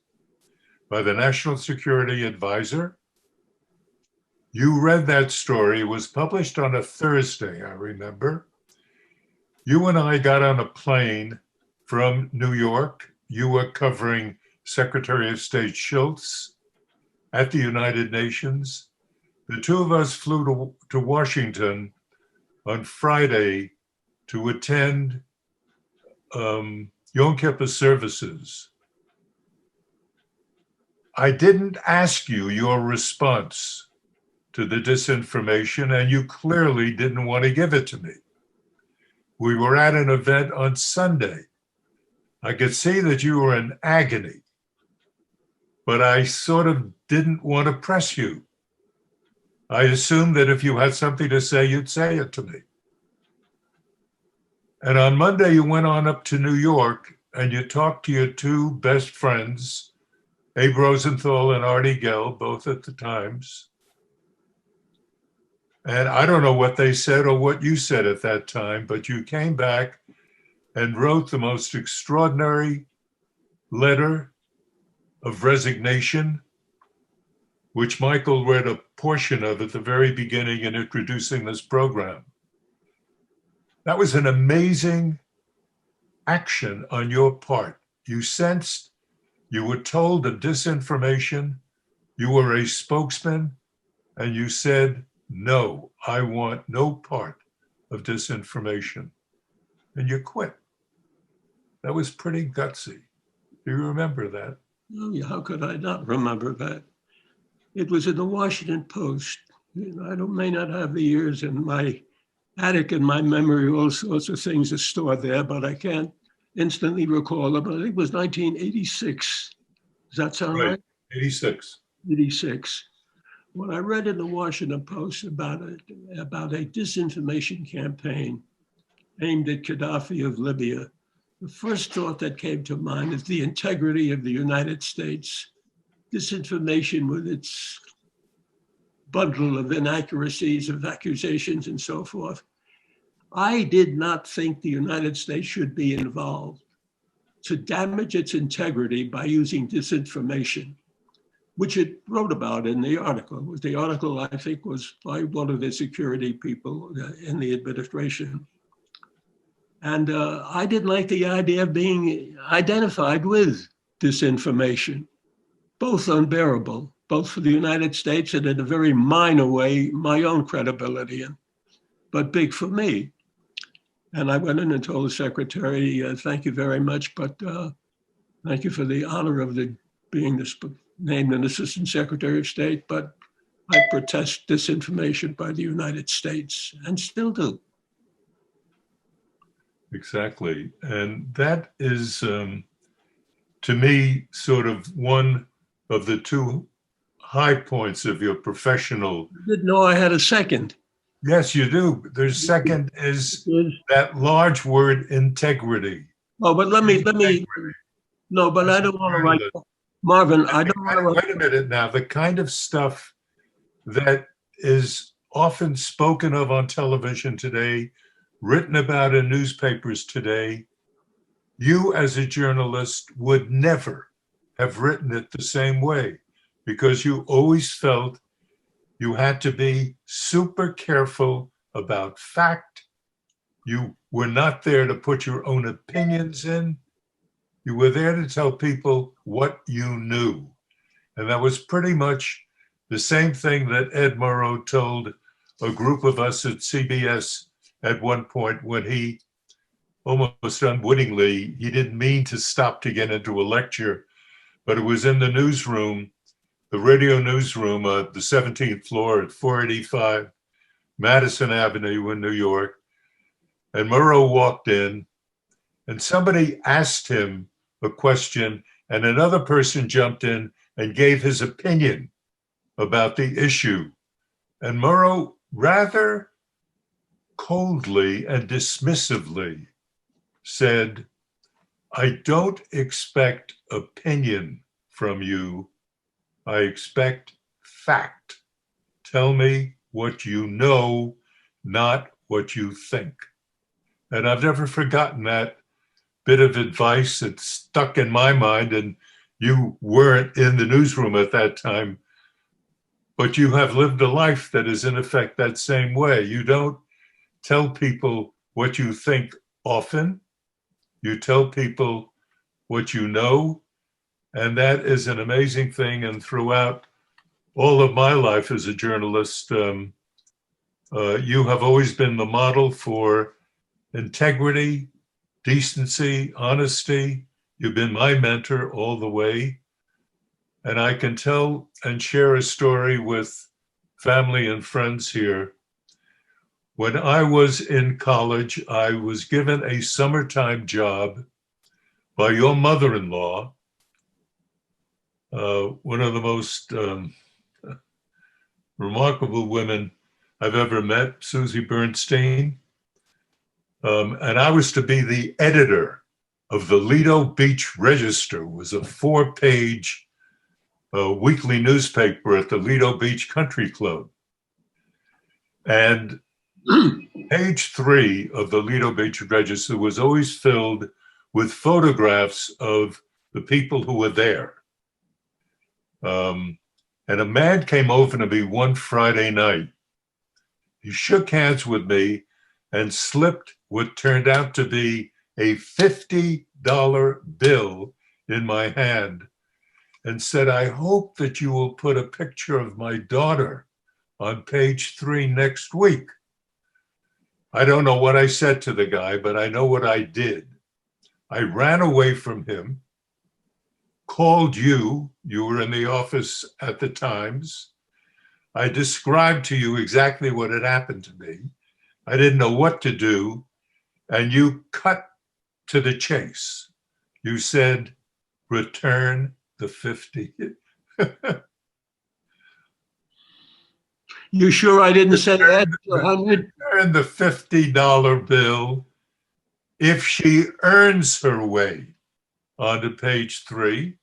by the National Security Advisor. You read that story. It was published on a Thursday, I remember. You and I got on a plane from New York. You were covering Secretary of State Schultz at the United Nations. The two of us flew to Washington on Friday to attend Yom Kippur services. I didn't ask you your response to the disinformation, and you clearly didn't want to give it to me. We were at an event on Sunday. I could see that you were in agony, but I sort of didn't want to press you. I assumed that if you had something to say, you'd say it to me. And on Monday, you went on up to New York and you talked to your two best friends, Abe Rosenthal and Artie Gelb, both at the Times. And I don't know what they said or what you said at that time, but you came back and wrote the most extraordinary letter of resignation, which Michael read a portion of at the very beginning in introducing this program. That was an amazing action on your part. You sensed, you were told of disinformation, you were a spokesman, and you said, no, I want no part of disinformation. And you quit. That was pretty gutsy. Do you remember that? Oh, yeah, how could I not remember that? It was in the Washington Post. I may not have the years in my attic in my memory, all sorts of things are stored there, but I can't instantly recall them. But I think it was 1986. Does that sound right? 86. 86. When I read in the Washington Post about a disinformation campaign aimed at Gaddafi of Libya, the first thought that came to mind is the integrity of the United States. Disinformation with its bundle of inaccuracies, of accusations, and so forth. I did not think the United States should be involved to damage its integrity by using disinformation, which it wrote about in the article. The article, I think, was by one of the security people in the administration. And I didn't like the idea of being identified with disinformation, both unbearable, both for the United States and in a very minor way, my own credibility, but big for me. And I went in and told the secretary, thank you very much, but thank you for the honor of being named an assistant secretary of state, but I protest disinformation by the United States and still do. Exactly. And that is, to me, sort of one of the two high points of your professional. I didn't know I had a second. Yes, you do. The second is that large word, integrity. Oh, but let me, no, but I don't want to write, Marvin, I don't want to write. Wait a minute now. The kind of stuff that is often spoken of on television today, written about in newspapers today, you as a journalist would never have written it the same way, because you always felt you had to be super careful about fact. You were not there to put your own opinions in. You were there to tell people what you knew. And that was pretty much the same thing that Ed Murrow told a group of us at CBS at one point when he almost unwittingly, he didn't mean to stop to get into a lecture, but it was in the newsroom, the radio newsroom, the 17th floor at 485 Madison Avenue in New York. And Murrow walked in and somebody asked him a question and another person jumped in and gave his opinion about the issue. And Murrow rather coldly and dismissively said, I don't expect opinion from you. I expect fact. Tell me what you know, not what you think. And I've never forgotten that bit of advice. It stuck in my mind, and you weren't in the newsroom at that time, but you have lived a life that is in effect that same way. You don't tell people what you think often. You tell people what you know, and that is an amazing thing. And throughout all of my life as a journalist, you have always been the model for integrity, decency, honesty. You've been my mentor all the way. And I can tell and share a story with family and friends here. When I was in college, I was given a summertime job by your mother-in-law, one of the most remarkable women I've ever met, Susie Bernstein. And I was to be the editor of the Lido Beach Register. It was a 4-page weekly newspaper at the Lido Beach Country Club. And page 3 of the Lido Beach Register was always filled with photographs of the people who were there. And a man came over to me one Friday night. He shook hands with me and slipped what turned out to be a $50 bill in my hand and said, I hope that you will put a picture of my daughter on page 3 next week. I don't know what I said to the guy, but I know what I did. I ran away from him, called you were in the office at the Times. I described to you exactly what had happened to me. I didn't know what to do. And you cut to the chase. You said, return the 50. You sure I didn't say that? 100? Return the $50 bill if she earns her way onto page 3.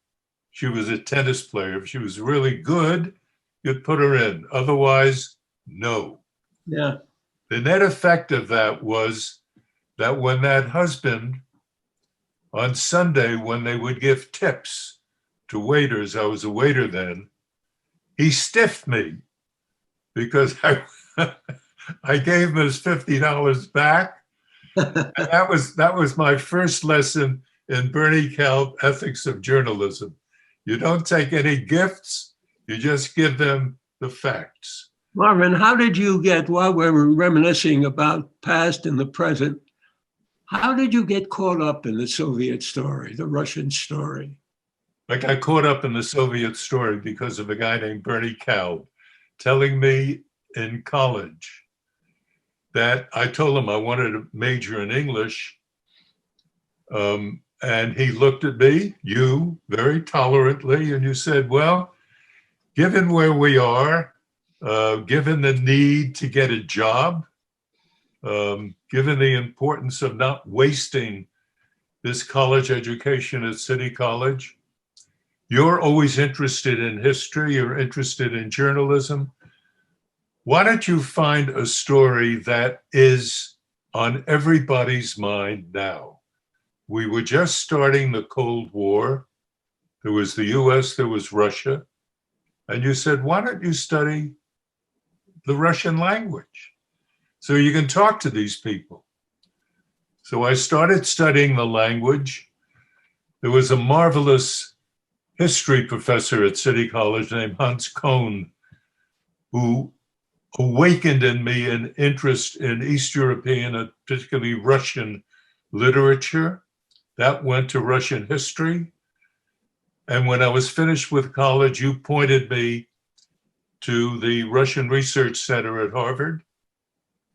She was a tennis player. If she was really good, you'd put her in. Otherwise, no. Yeah. The net effect of that was that when that husband, on Sunday, when they would give tips to waiters, I was a waiter then, he stiffed me because I gave him his $50 back. And that was my first lesson in Bernie Kalb Ethics of Journalism. You don't take any gifts, you just give them the facts. Marvin, how did you get, while we're reminiscing about past and the present, how did you get caught up in the Soviet story, the Russian story? I got caught up in the Soviet story because of a guy named Bernard Kalb telling me in college that I told him I wanted to major in English. And he looked at me, you, very tolerantly, and you said, well, given where we are, given the need to get a job, given the importance of not wasting this college education at City College, you're always interested in history, you're interested in journalism. Why don't you find a story that is on everybody's mind now? We were just starting the Cold War. There was the US, there was Russia. And you said, why don't you study the Russian language so you can talk to these people? So I started studying the language. There was a marvelous history professor at City College named Hans Kohn, who awakened in me an interest in East European, and particularly Russian literature. That went to Russian history. And when I was finished with college, you pointed me to the Russian Research Center at Harvard.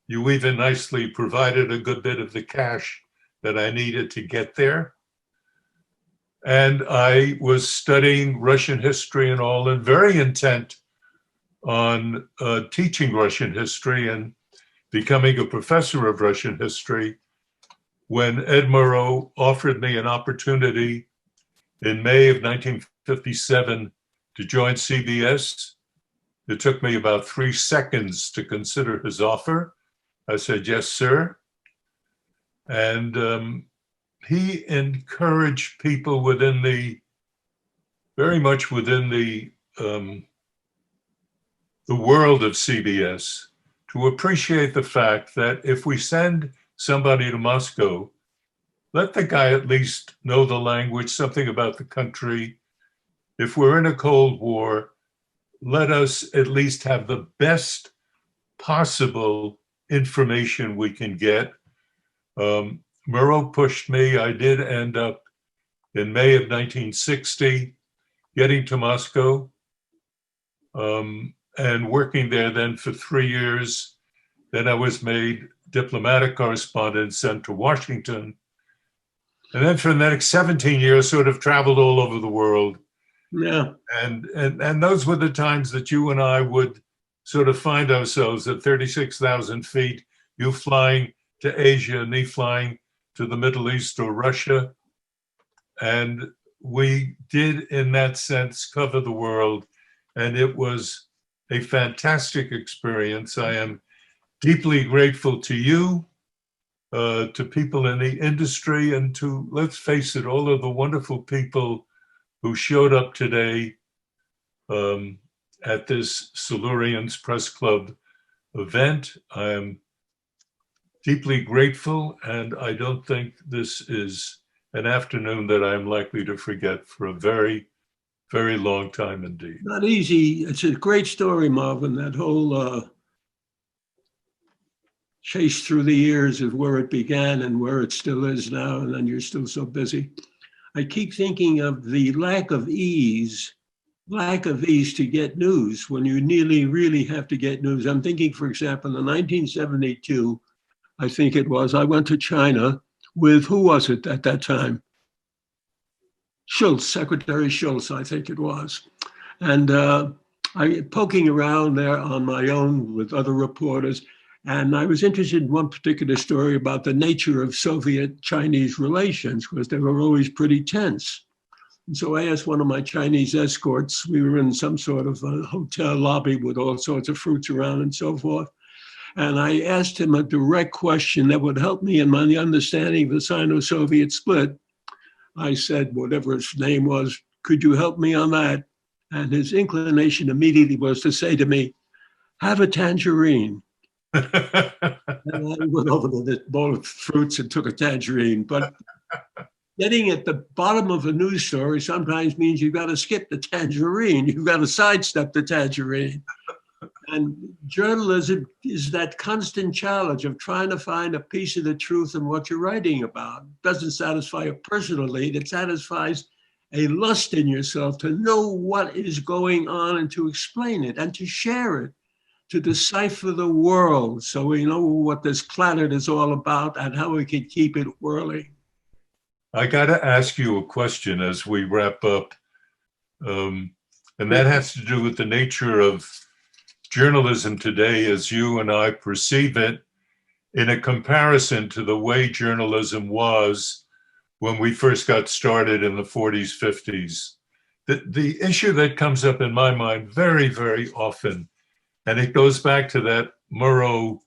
You even nicely provided a good bit of the cash that I needed to get there. And I was studying Russian history and all, and very intent on teaching Russian history and becoming a professor of Russian history, when Ed Murrow offered me an opportunity in May of 1957 to join CBS. It took me about 3 seconds to consider his offer. I said, yes, sir. And he encouraged people within the, very much within the world of CBS to appreciate the fact that if we send somebody to Moscow, let the guy at least know the language, something about the country. If we're in a Cold War, let us at least have the best possible information we can get. Murrow pushed me. I did end up in May of 1960 getting to Moscow and working there then for 3 years. Then I was made diplomatic correspondent, sent to Washington. And then for the next 17 years, sort of traveled all over the world. Yeah. And those were the times that you and I would sort of find ourselves at 36,000 feet, you flying to Asia, me flying to the Middle East or Russia. And we did, in that sense, cover the world. And it was a fantastic experience. I am deeply grateful to you, to people in the industry, and to, let's face it, all of the wonderful people who showed up today at this Silurians Press Club event. I am deeply grateful, and I don't think this is an afternoon that I'm likely to forget for a very, very long time indeed. Not easy. It's a great story, Marvin, that whole chase through the years of where it began and where it still is now, and then you're still so busy. I keep thinking of the lack of ease to get news when you really have to get news. I'm thinking, for example, in 1972, I think it was. I went to China with, who was it at that time? Schultz, Secretary Schultz, I think it was. And I poking around there on my own with other reporters, and I was interested in one particular story about the nature of Soviet-Chinese relations, because they were always pretty tense. And so I asked one of my Chinese escorts, we were in some sort of a hotel lobby with all sorts of fruits around and so forth. And I asked him a direct question that would help me in my understanding of the Sino-Soviet split. I said, whatever his name was, could you help me on that? And his inclination immediately was to say to me, have a tangerine. And I went over to this bowl of fruits and took a tangerine. But getting at the bottom of a news story sometimes means you've got to skip the tangerine. You've got to sidestep the tangerine. And journalism is that constant challenge of trying to find a piece of the truth in what you're writing about. It doesn't satisfy a personal need, it satisfies a lust in yourself to know what is going on and to explain it and to share it, to decipher the world so we know what this planet is all about and how we can keep it whirling. I got to ask you a question as we wrap up, and that has to do with the nature of journalism today as you and I perceive it in a comparison to the way journalism was when we first got started in the 40s, 50s. The issue that comes up in my mind very, very often, and it goes back to that Murrow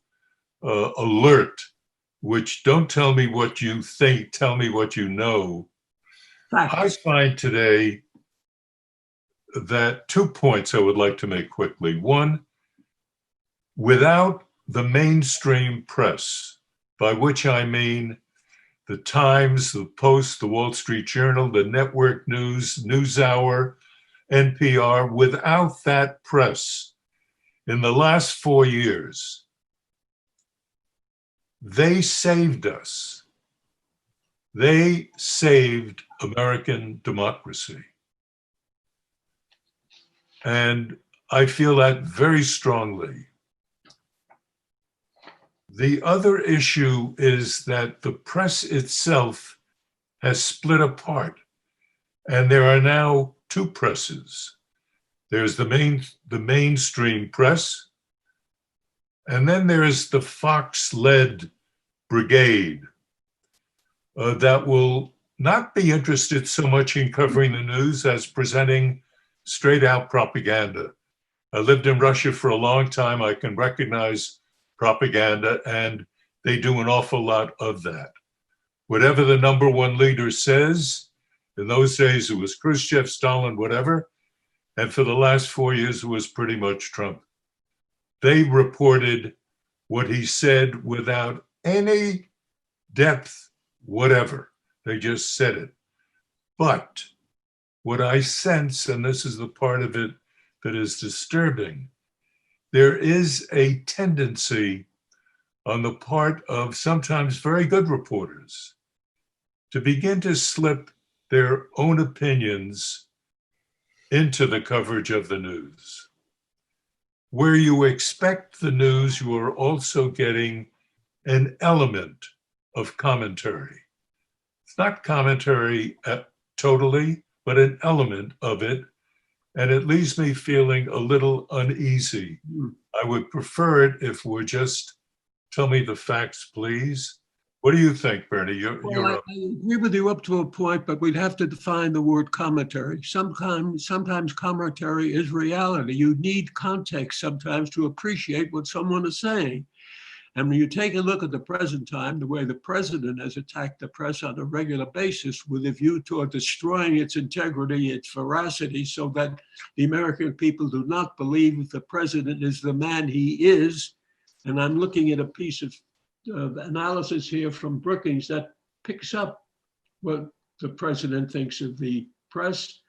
alert, which don't tell me what you think, tell me what you know. I find today that 2 points I would like to make quickly. One, without the mainstream press, by which I mean the Times, the Post, the Wall Street Journal, the network news, NewsHour, NPR, without that press, in the last 4 years, they saved us. They saved American democracy. And I feel that very strongly. The other issue is that the press itself has split apart, and there are now two presses. There's the mainstream press, and then there's the Fox-led brigade that will not be interested so much in covering the news as presenting straight out propaganda. I lived in Russia for a long time. I can recognize propaganda, and they do an awful lot of that. Whatever the number one leader says, in those days it was Khrushchev, Stalin, whatever, and for the last 4 years it was pretty much Trump. They reported what he said without any depth, whatever. They just said it. But what I sense, and this is the part of it that is disturbing, there is a tendency on the part of sometimes very good reporters to begin to slip their own opinions into the coverage of the news. Where you expect the news, you are also getting an element of commentary. It's not commentary totally, but an element of it. And it leaves me feeling a little uneasy. I would prefer it if we're just, tell me the facts, please. What do you think, Bernie? I agree with you up to a point, but we'd have to define the word commentary. Sometimes commentary is reality. You need context sometimes to appreciate what someone is saying. And when you take a look at the present time, the way the president has attacked the press on a regular basis with a view toward destroying its integrity, its veracity, so that the American people do not believe the president is the man he is. And I'm looking at a piece of analysis here from Brookings that picks up what the president thinks of the press.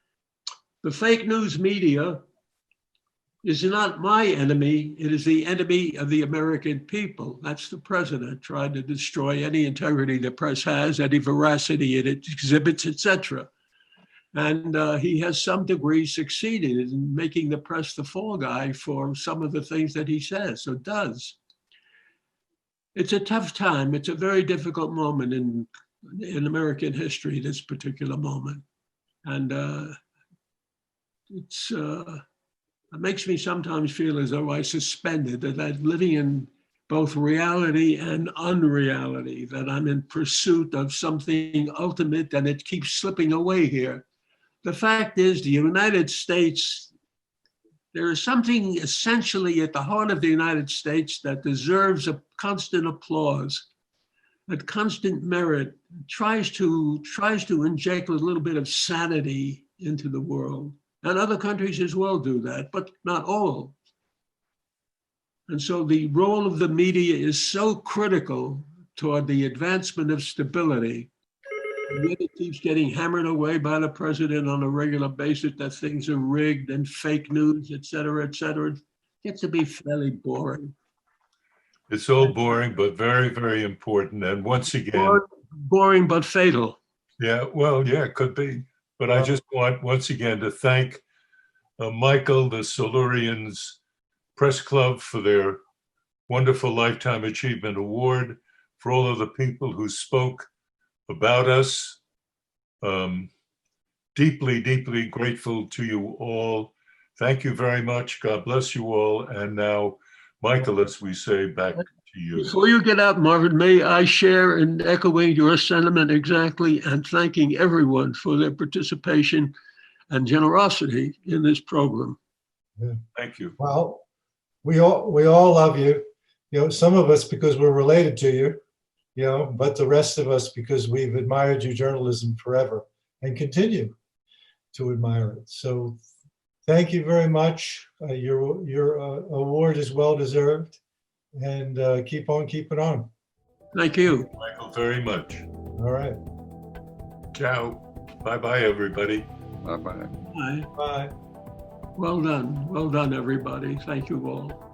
The fake news media is not my enemy, it is the enemy of the American people. That's the president trying to destroy any integrity the press has, any veracity it exhibits, etc. And he has some degree succeeded in making the press the fall guy for some of the things that he says or does. it's a tough time. It's a very difficult moment in American history, this particular moment. And it makes me sometimes feel as though I suspended, that I'm living in both reality and unreality, that I'm in pursuit of something ultimate and it keeps slipping away here. The fact is, the United States, there is something essentially at the heart of the United States that deserves a constant applause, a constant merit, tries to inject a little bit of sanity into the world. And other countries as well do that, but not all. And so the role of the media is so critical toward the advancement of stability. And yet it keeps getting hammered away by the president on a regular basis that things are rigged and fake news, et cetera, et cetera. It gets to be fairly boring. It's all boring, but very, very important. And once again, boring but fatal. Yeah, well, yeah, it could be. But I just want once again to thank Michael, the Silurians Press Club, for their wonderful Lifetime Achievement Award, for all of the people who spoke about us. Deeply, deeply grateful to you all. Thank you very much. God bless you all. And now, Michael, as we say, back to you. Before you get out, Marvin, may I share in echoing your sentiment exactly and thanking everyone for their participation and generosity in this program. Yeah. Thank you. Well, we all love you. You know, some of us because we're related to you, you know, but the rest of us because we've admired your journalism forever and continue to admire it. So thank you very much. Your award is well deserved, and keep on keeping on. Thank you. Thank you, Michael, very much. All right. Ciao. Bye-bye, everybody. Bye-bye. Bye. Bye. Well done. Well done, everybody. Thank you all.